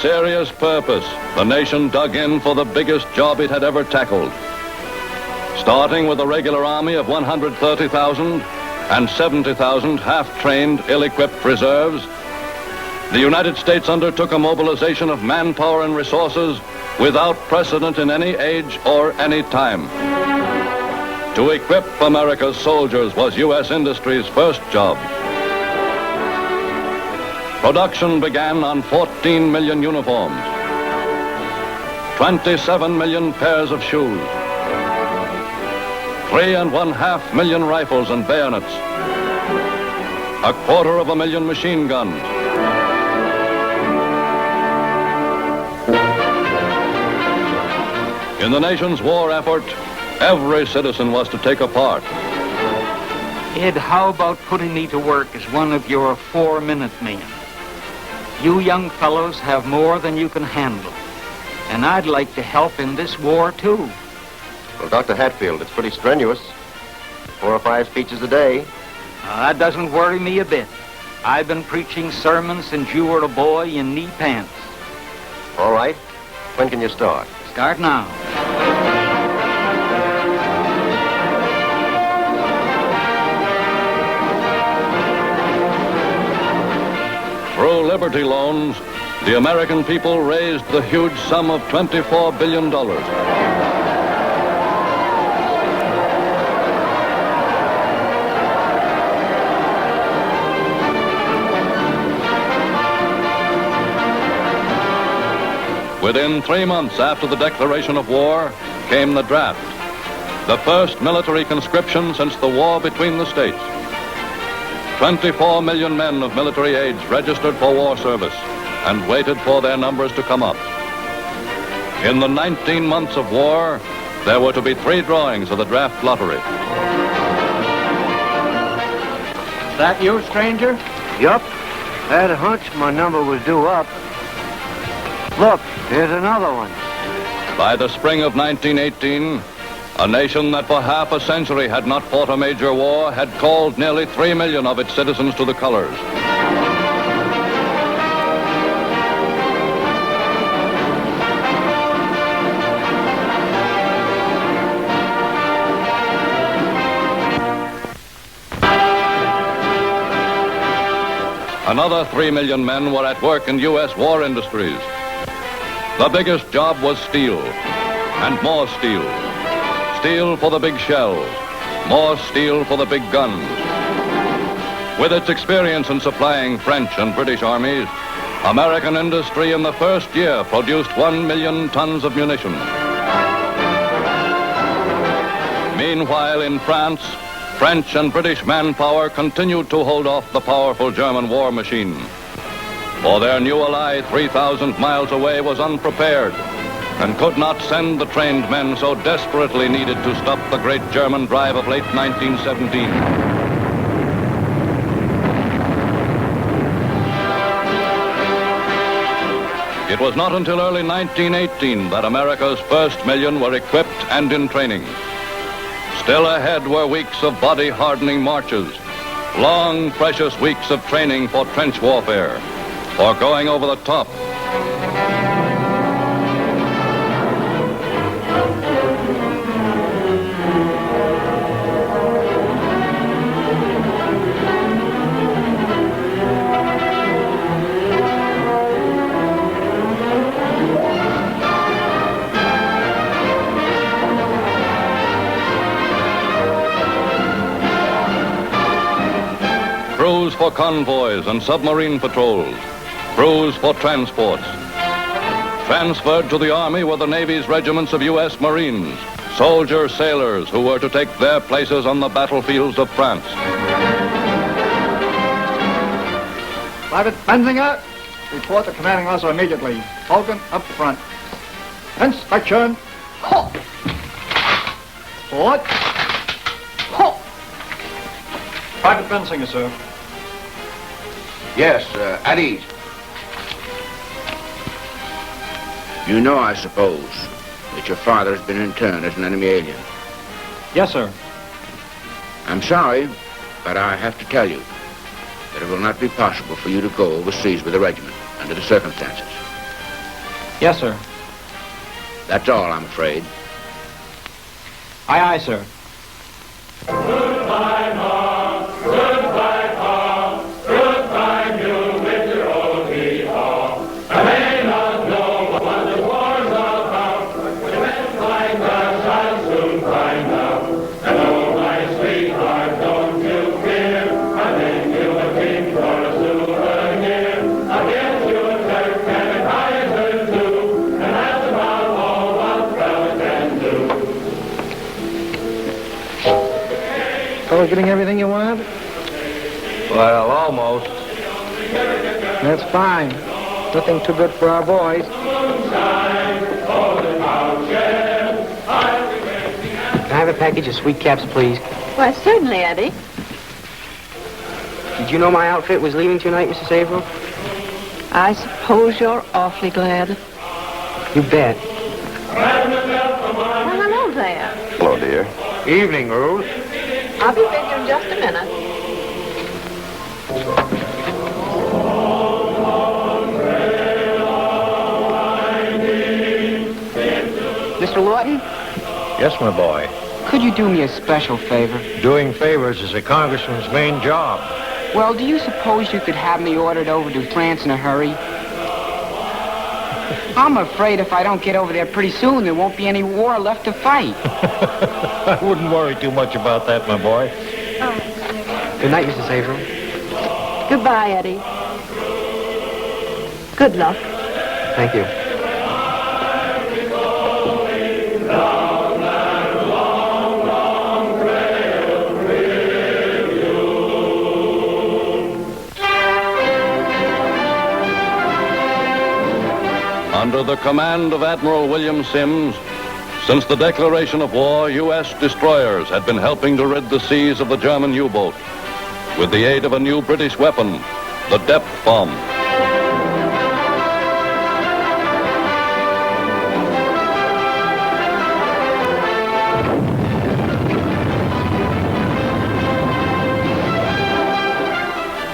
serious purpose, the nation dug in for the biggest job it had ever tackled. Starting with a regular army of 130,000 and 70,000 half-trained, ill-equipped reserves, the United States undertook a mobilization of manpower and resources without precedent in any age or any time. To equip America's soldiers was U.S. industry's first job. Production began on 14 million uniforms, 27 million pairs of shoes, 3.5 million rifles and bayonets, 250,000 machine guns, in the nation's war effort, every citizen was to take a part. Ed, how about putting me to work as one of your 4-minute men? You young fellows have more than you can handle, and I'd like to help in this war, too. Well, Dr. Hatfield, it's pretty strenuous. 4 or 5 speeches a day. That doesn't worry me a bit. I've been preaching sermons since you were a boy in knee pants. All right. When can you start? Start now. Through Liberty loans, the American people raised the huge sum of $24 billion. Within 3 months after the declaration of war came the draft, the first military conscription since the war between the states. 24 million men of military age registered for war service and waited for their numbers to come up. In the 19 months of war, there were to be 3 drawings of the draft lottery. Is that you, stranger? Yup. I had a hunch my number was due up. Look, here's another one. By the spring of 1918, a nation that for half a century had not fought a major war had called nearly 3 million of its citizens to the colors. Another 3 million men were at work in U.S. war industries. The biggest job was steel, and more steel. Steel for the big shells, more steel for the big guns. With its experience in supplying French and British armies, American industry in the first year produced 1 million tons of munition. Meanwhile, in France, French and British manpower continued to hold off the powerful German war machine. For their new ally 3,000 miles away was unprepared and could not send the trained men so desperately needed to stop the great German drive of late 1917. It was not until early 1918 that America's first million were equipped and in training. Still ahead were weeks of body-hardening marches, long, precious weeks of training for trench warfare, for going over the top. Crews for convoys and submarine patrols, crews for transports. Transferred to the Army were the Navy's regiments of U.S. Marines, soldier sailors who were to take their places on the battlefields of France. Private Benzinger, report the commanding officer immediately. Hogan up front. Inspection. Halt. Forward. Halt. Private Benzinger, sir. Yes, at ease. You know, I suppose, that your father has been interned as an enemy alien. Yes, sir. I'm sorry, but I have to tell you that it will not be possible for you to go overseas with the regiment under the circumstances. Yes, sir. That's all, I'm afraid. Aye, aye, sir. Goodbye, Mom. Goodbye, Paul. Goodbye, you with your old hee-haw. I may not know what the war's about, but events like that I'll soon find out. And oh, my sweetheart, don't you fear. I make you a king for a souvenir. I'll get you a Turk and a Kaiser too, and that's about all one fella can do. Fellas getting everything you want? Well, almost. That's fine. Nothing too good for our boys. Can I have a package of sweet caps, please? Why, certainly, Eddie. Did you know my outfit was leaving tonight, Mrs. Averill? I suppose you're awfully glad. You bet. Well, hello there. Hello, dear. Evening, Ruth. I'll be with you in just a minute. Mr. Lawton, Yes, my boy. could you do me a special favor? Doing favors is a congressman's main job. Well, do you suppose you could have me ordered over to France in a hurry? I'm afraid if I don't get over there pretty soon, there won't be any war left to fight. I wouldn't worry too much about that, my boy. Good night, Mrs. Averill. Goodbye, Eddie. Good luck. Thank you. Under the command of Admiral William Sims, since the declaration of war, U.S. destroyers had been helping to rid the seas of the German U-boat with the aid of a new British weapon, the depth bomb.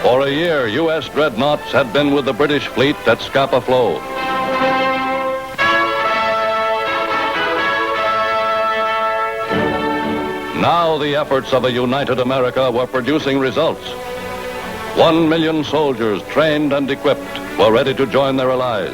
For a year, U.S. dreadnoughts had been with the British fleet at Scapa Flow. Now the efforts of a united America were producing results. 1 million soldiers, trained and equipped, were ready to join their allies.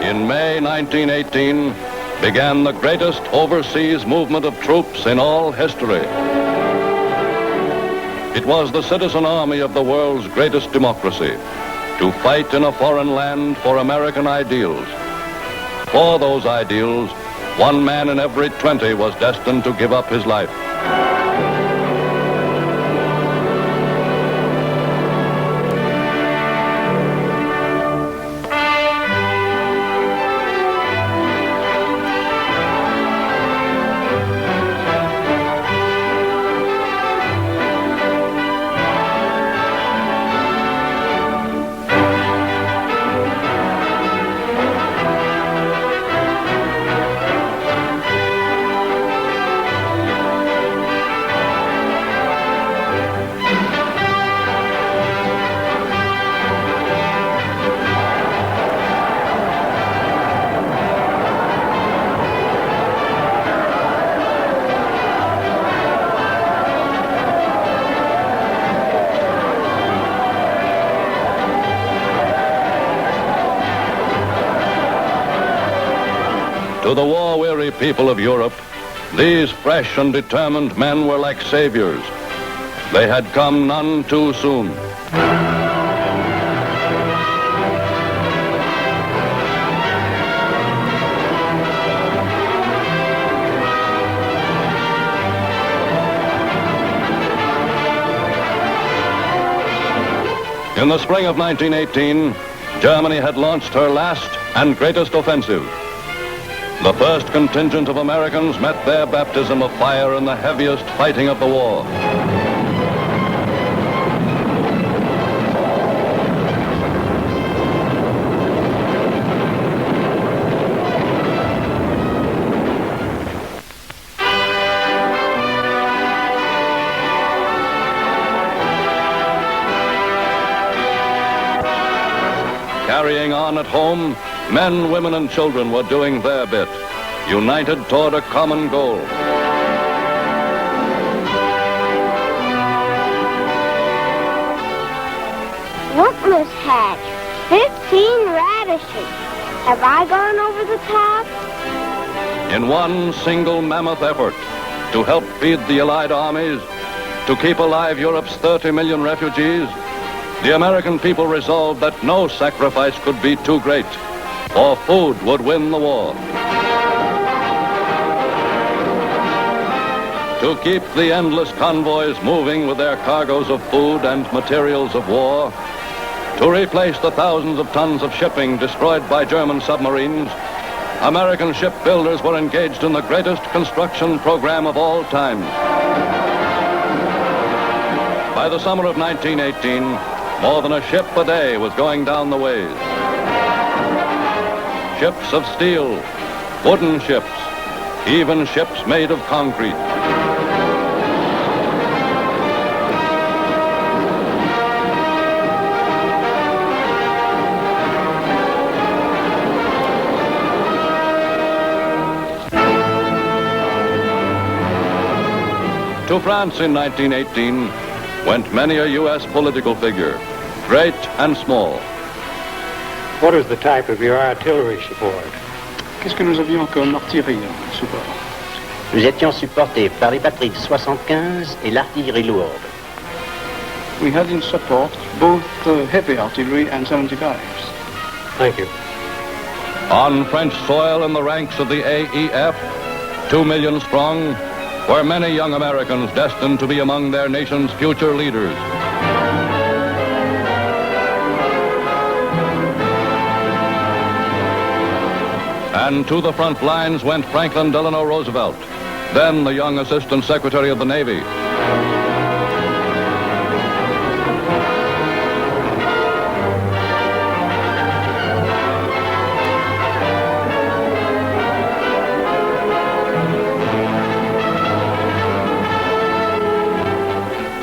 In May 1918 began the greatest overseas movement of troops in all history. It was the citizen army of the world's greatest democracy, to fight in a foreign land for American ideals. For those ideals, 1 man in every 20 was destined to give up his life. To the war-weary people of Europe, these fresh and determined men were like saviors. They had come none too soon. In the spring of 1918, Germany had launched her last and greatest offensive. The first contingent of Americans met their baptism of fire in the heaviest fighting of the war. Carrying on at home, men, women, and children were doing their bit, united toward a common goal. Look, Miss Hatch, 15 radishes. Have I gone over the top? In one single mammoth effort to help feed the Allied armies, to keep alive Europe's 30 million refugees, the American people resolved that no sacrifice could be too great, or food would win the war. To keep the endless convoys moving with their cargoes of food and materials of war, to replace the thousands of tons of shipping destroyed by German submarines, American shipbuilders were engaged in the greatest construction program of all time. By the summer of 1918, more than a ship a day was going down the ways. Ships of steel, wooden ships, even ships made of concrete. To France in 1918 went many a U.S. political figure, great and small. What is the type of your artillery support? Qu'est-ce que nous avions comme artillerie en support? Nous étions supportés par les batteries de 75 et l'artillerie lourde. We had in support both heavy artillery and 75s. Thank you. On French soil in the ranks of the AEF, 2 million strong, were many young Americans destined to be among their nation's future leaders. And to the front lines went Franklin Delano Roosevelt, then the young Assistant Secretary of the Navy.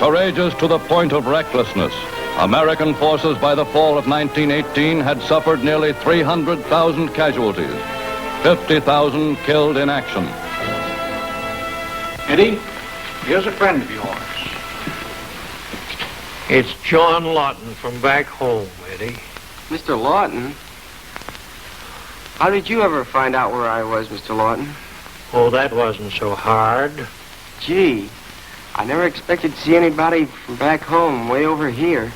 Courageous to the point of recklessness, American forces by the fall of 1918 had suffered nearly 300,000 casualties, 50,000 killed in action. Eddie, here's a friend of yours. It's John Lawton from back home, Eddie. Mr. Lawton? How did you ever find out where I was, Mr. Lawton? Oh, that wasn't so hard. Gee, I never expected to see anybody from back home, way over here.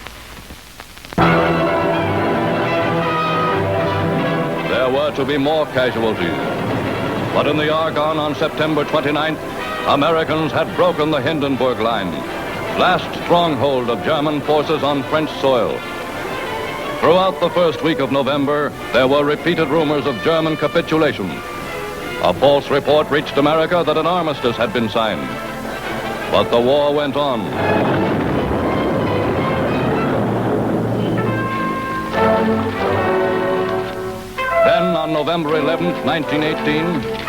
There were to be more casualties. But in the Argonne on September 29th, Americans had broken the Hindenburg Line, last stronghold of German forces on French soil. Throughout the first week of November, there were repeated rumors of German capitulation. A false report reached America that an armistice had been signed. But the war went on. Then on November 11th, 1918,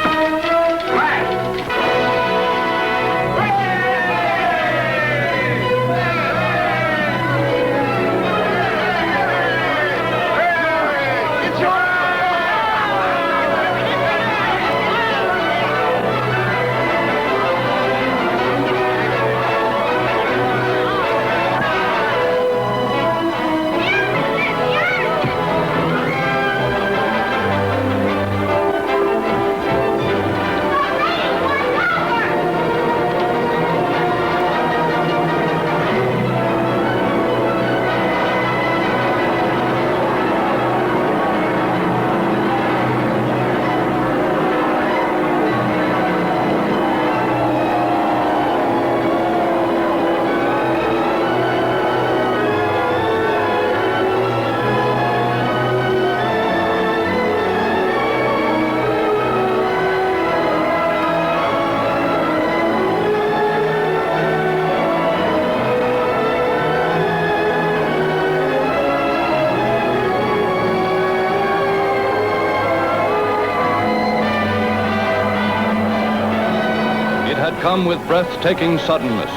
come with breathtaking suddenness.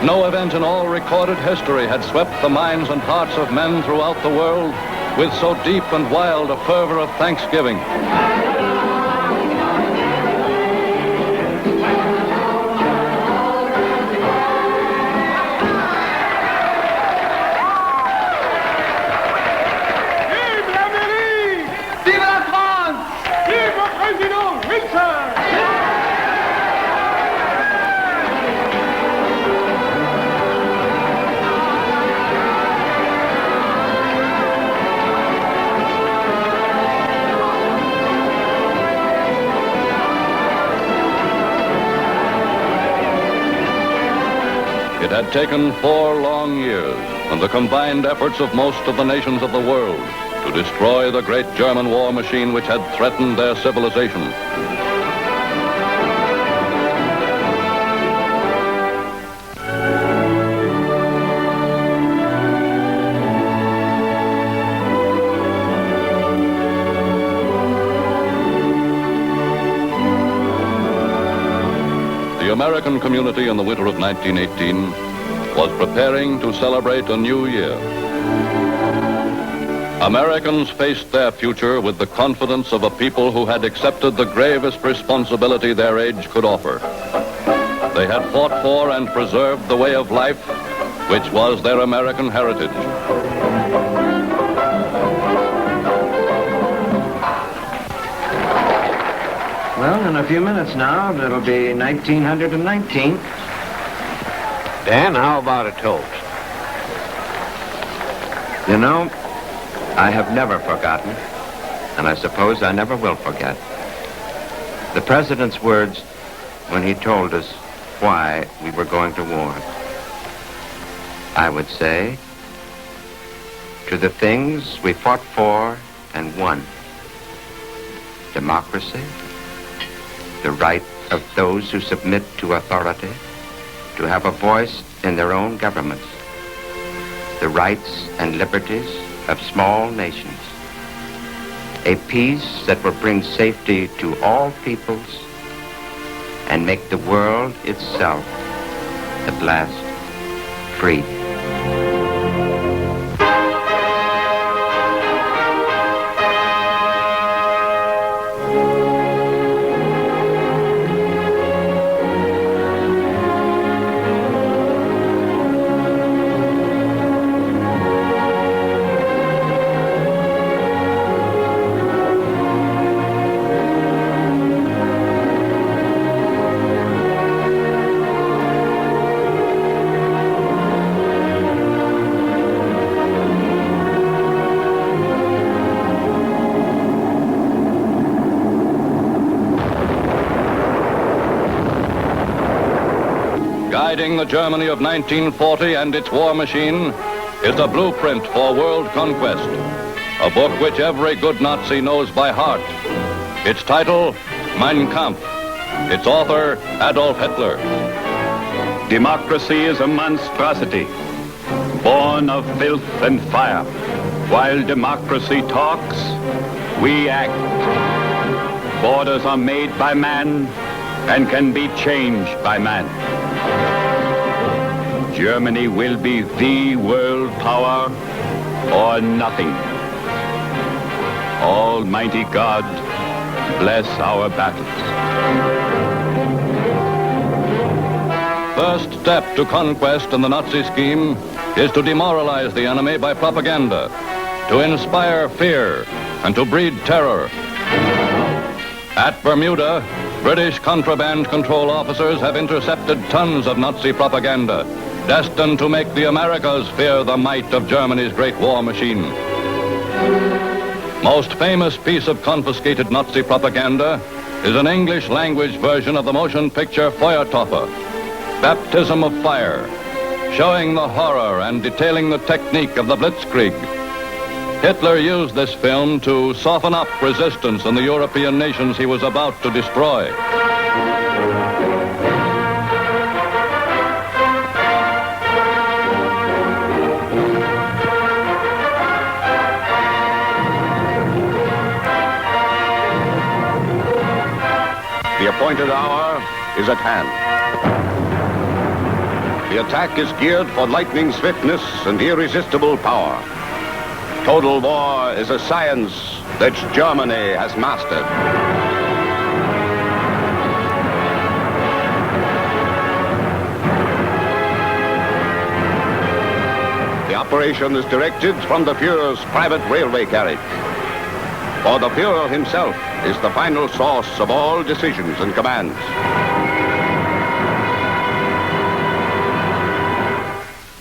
No event in all recorded history had swept the minds and hearts of men throughout the world with so deep and wild a fervor of thanksgiving. It had taken 4 long years and the combined efforts of most of the nations of the world to destroy the great German war machine which had threatened their civilization. The American community in the winter of 1918 was preparing to celebrate a new year. Americans faced their future with the confidence of a people who had accepted the gravest responsibility their age could offer. They had fought for and preserved the way of life which was their American heritage. Well, in a few minutes now, it'll be 1919. Dan, how about a toast? You know, I have never forgotten, and I suppose I never will forget, the President's words when he told us why we were going to war. I would say, to the things we fought for and won: democracy, the right of those who submit to authority to have a voice in their own governments, the rights and liberties of small nations, a peace that will bring safety to all peoples and make the world itself at last free. Guiding the Germany of 1940 and its war machine is a blueprint for world conquest, a book which every good Nazi knows by heart. Its title, Mein Kampf. Its author, Adolf Hitler. Democracy is a monstrosity, born of filth and fire. While democracy talks, we act. Borders are made by man and can be changed by man. Germany will be the world power or nothing. Almighty God, bless our battles. First step to conquest in the Nazi scheme is to demoralize the enemy by propaganda, to inspire fear, and to breed terror. At Bermuda, British contraband control officers have intercepted tons of Nazi propaganda, destined to make the Americas fear the might of Germany's great war machine. Most famous piece of confiscated Nazi propaganda is an English language version of the motion picture Feuertaufe, Baptism of Fire, showing the horror and detailing the technique of the Blitzkrieg. Hitler used this film to soften up resistance in the European nations he was about to destroy. The appointed hour is at hand. The attack is geared for lightning swiftness and irresistible power. Total war is a science that Germany has mastered. The operation is directed from the Führer's private railway carriage. For the Führer himself is the final source of all decisions and commands.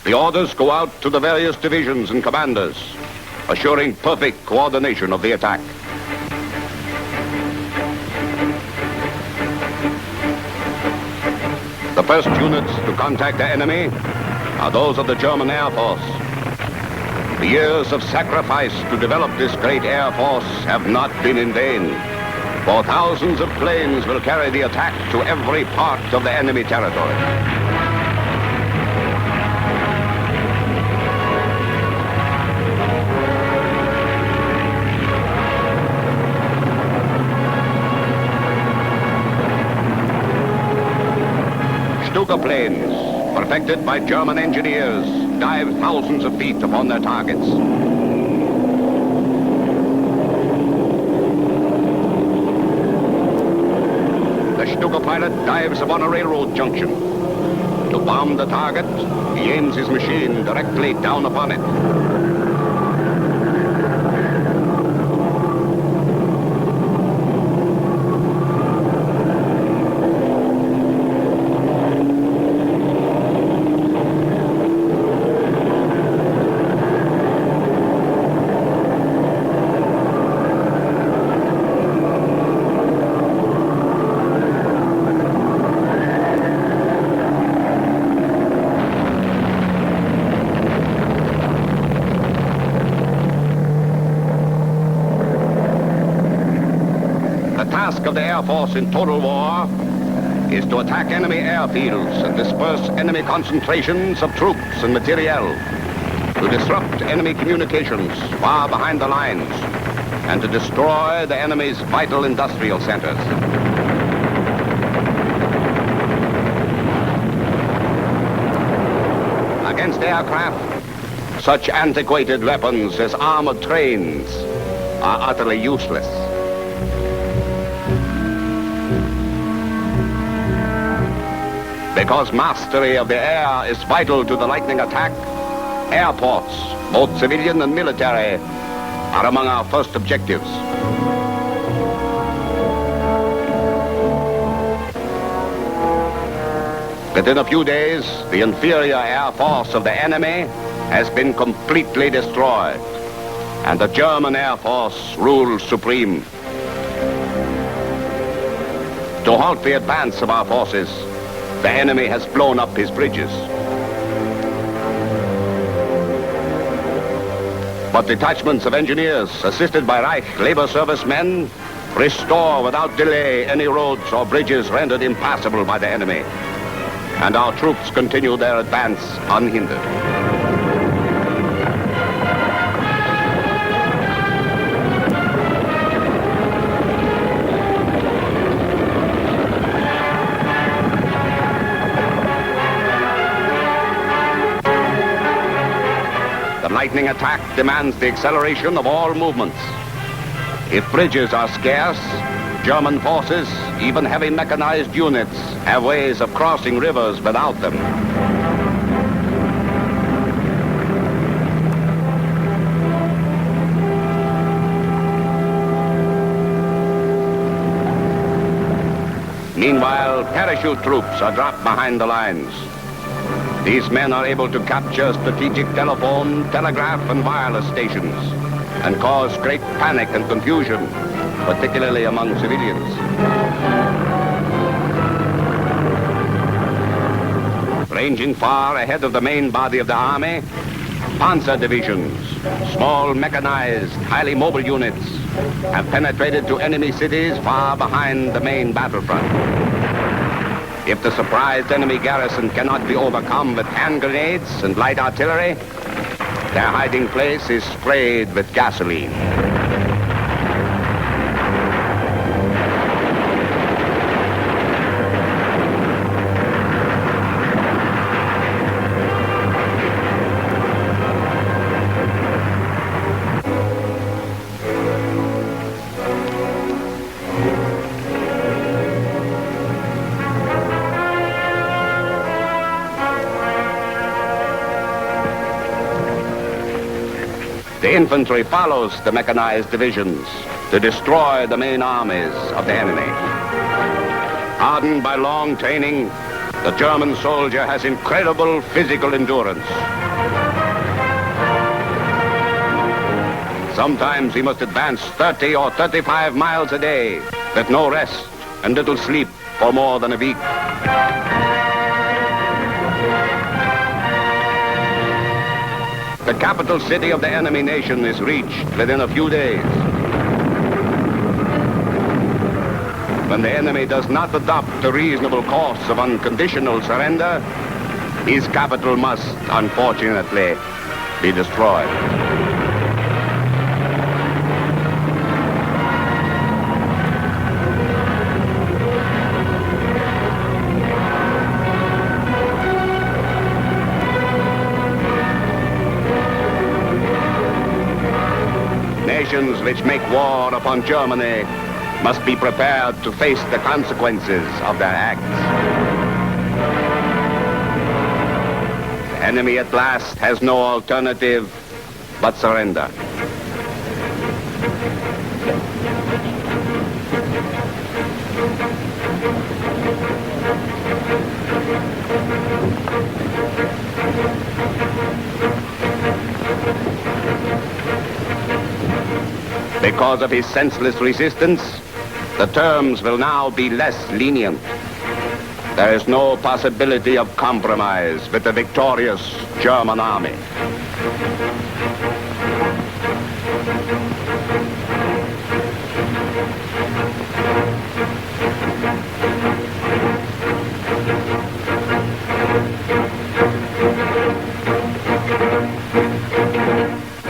The orders go out to the various divisions and commanders, assuring perfect coordination of the attack. The first units to contact the enemy are those of the German Air Force. The years of sacrifice to develop this great Air Force have not been in vain, for thousands of planes will carry the attack to every part of the enemy territory. Stuka planes, perfected by German engineers, dive thousands of feet upon their targets. The Stuka pilot dives upon a railroad junction. To bomb the target, he aims his machine directly down upon it. The task of the Air Force in total war is to attack enemy airfields and disperse enemy concentrations of troops and materiel, to disrupt enemy communications far behind the lines, and to destroy the enemy's vital industrial centers. Against aircraft, such antiquated weapons as armored trains are utterly useless. Because mastery of the air is vital to the lightning attack, airports, both civilian and military, are among our first objectives. Within a few days, the inferior air force of the enemy has been completely destroyed, and the German Air Force rules supreme. To halt the advance of our forces, the enemy has blown up his bridges. But detachments of engineers, assisted by Reich labor service men, restore without delay any roads or bridges rendered impassable by the enemy. And our troops continue their advance unhindered. The lightning attack demands the acceleration of all movements. If bridges are scarce, German forces, even heavy mechanized units, have ways of crossing rivers without them. Meanwhile, parachute troops are dropped behind the lines. These men are able to capture strategic telephone, telegraph, and wireless stations and cause great panic and confusion, particularly among civilians. Ranging far ahead of the main body of the army, panzer divisions, small mechanized, highly mobile units, have penetrated to enemy cities far behind the main battlefront. If the surprised enemy garrison cannot be overcome with hand grenades and light artillery, their hiding place is sprayed with gasoline. The infantry follows the mechanized divisions to destroy the main armies of the enemy. Hardened by long training, the German soldier has incredible physical endurance. Sometimes he must advance 30 or 35 miles a day with no rest and little sleep for more than a week. The capital city of the enemy nation is reached within a few days. When the enemy does not adopt a reasonable course of unconditional surrender, his capital must, unfortunately, be destroyed. Nations which make war upon Germany must be prepared to face the consequences of their acts. The enemy at last has no alternative but surrender. Because of his senseless resistance, the terms will now be less lenient. There is no possibility of compromise with the victorious German army.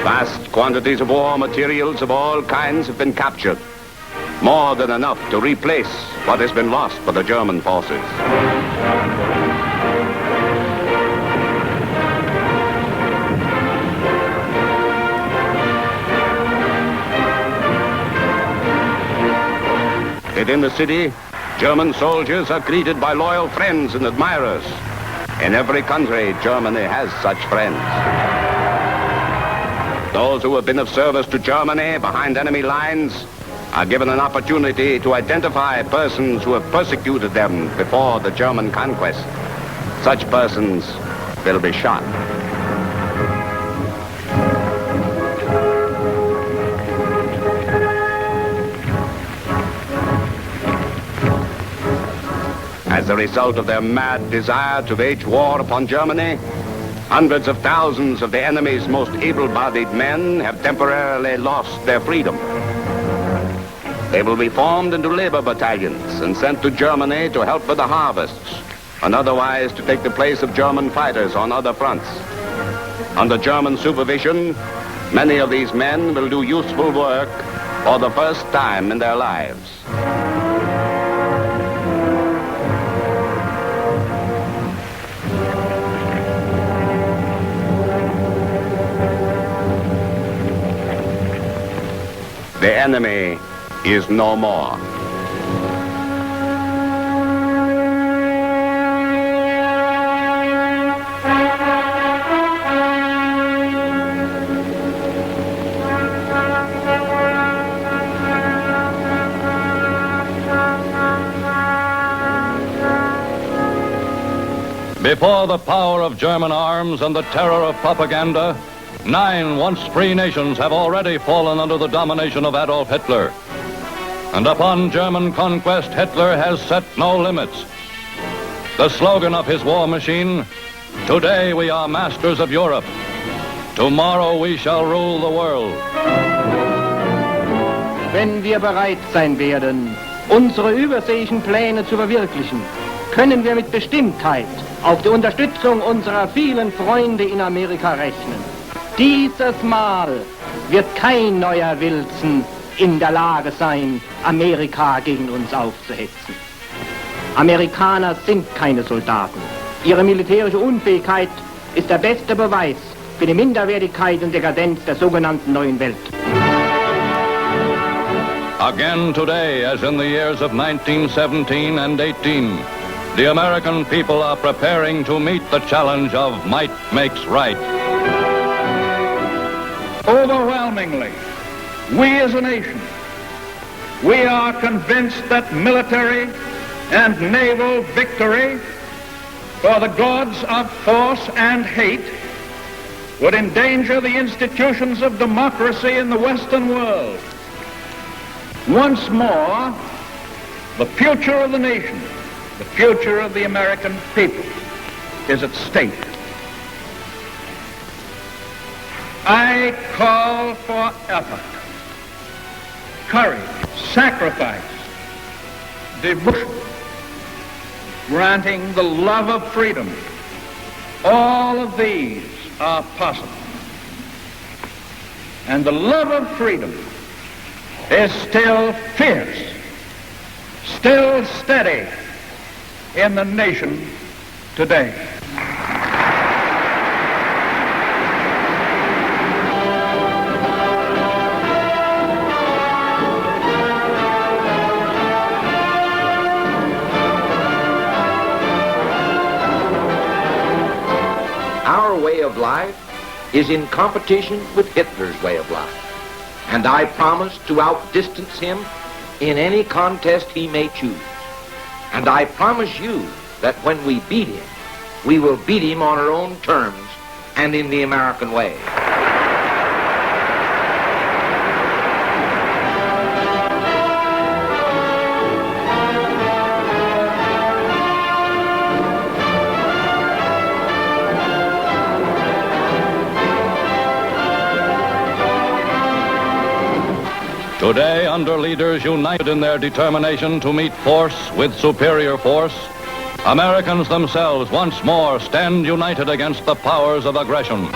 Vast quantities of war materials of all kinds have been captured. More than enough to replace what has been lost by the German forces. Within the city, German soldiers are greeted by loyal friends and admirers. In every country, Germany has such friends. Those who have been of service to Germany behind enemy lines are given an opportunity to identify persons who have persecuted them before the German conquest. Such persons will be shot. As a result of their mad desire to wage war upon Germany, hundreds of thousands of the enemy's most able-bodied men have temporarily lost their freedom. They will be formed into labor battalions and sent to Germany to help with the harvests, and otherwise to take the place of German fighters on other fronts. Under German supervision, many of these men will do useful work for the first time in their lives. The enemy is no more. Before the power of German arms and the terror of propaganda, 9 once free nations have already fallen under the domination of Adolf Hitler. And upon German conquest, Hitler has set no limits. The slogan of his war machine, "Today we are masters of Europe. Tomorrow we shall rule the world." Wenn wir bereit sein werden, unsere überseeischen Pläne zu verwirklichen, können wir mit Bestimmtheit auf die Unterstützung unserer vielen Freunde in Amerika rechnen. Dieses Mal wird kein neuer Wilson in der Lage sein, Amerika gegen uns aufzuhetzen. Amerikaner sind keine Soldaten. Ihre militärische Unfähigkeit ist der beste Beweis für die Minderwertigkeit und Dekadenz der sogenannten Neuen Welt. Again today, as in the years of 1917 and 18, the American people are preparing to meet the challenge of might makes right. Over overwhelmingly, we as a nation, we are convinced that military and naval victory for the gods of force and hate would endanger the institutions of democracy in the Western world. Once more, the future of the nation, the future of the American people is at stake. I call for effort, courage, sacrifice, devotion, granting the love of freedom. All of these are possible. And the love of freedom is still fierce, still steady in the nation today. Our way of life is in competition with Hitler's way of life. And I promise to outdistance him in any contest he may choose. And I promise you that when we beat him, we will beat him on our own terms and in the American way. Today, under leaders united in their determination to meet force with superior force, Americans themselves once more stand united against the powers of aggression.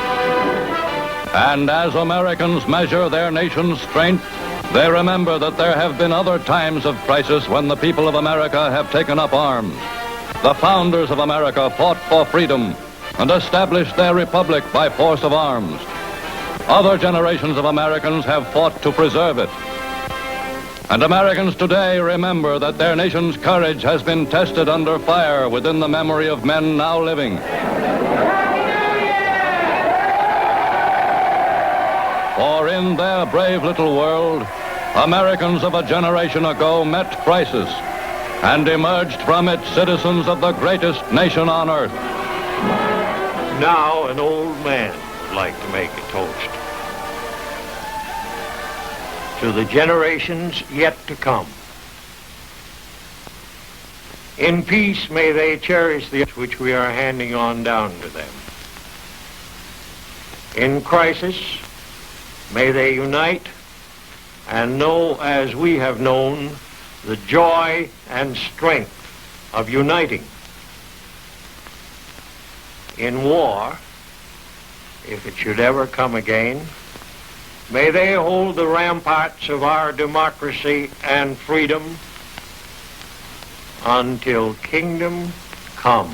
And as Americans measure their nation's strength, they remember that there have been other times of crisis when the people of America have taken up arms. The founders of America fought for freedom and established their republic by force of arms. Other generations of Americans have fought to preserve it. And Americans today remember that their nation's courage has been tested under fire within the memory of men now living. For in their brave little world, Americans of a generation ago met crisis and emerged from it citizens of the greatest nation on earth. Now an old man would like to make a toast to the generations yet to come. In peace may they cherish the which we are handing on down to them. In crisis may they unite and know, as we have known, the joy and strength of uniting. In war, if it should ever come again, may they hold the ramparts of our democracy and freedom until kingdom come.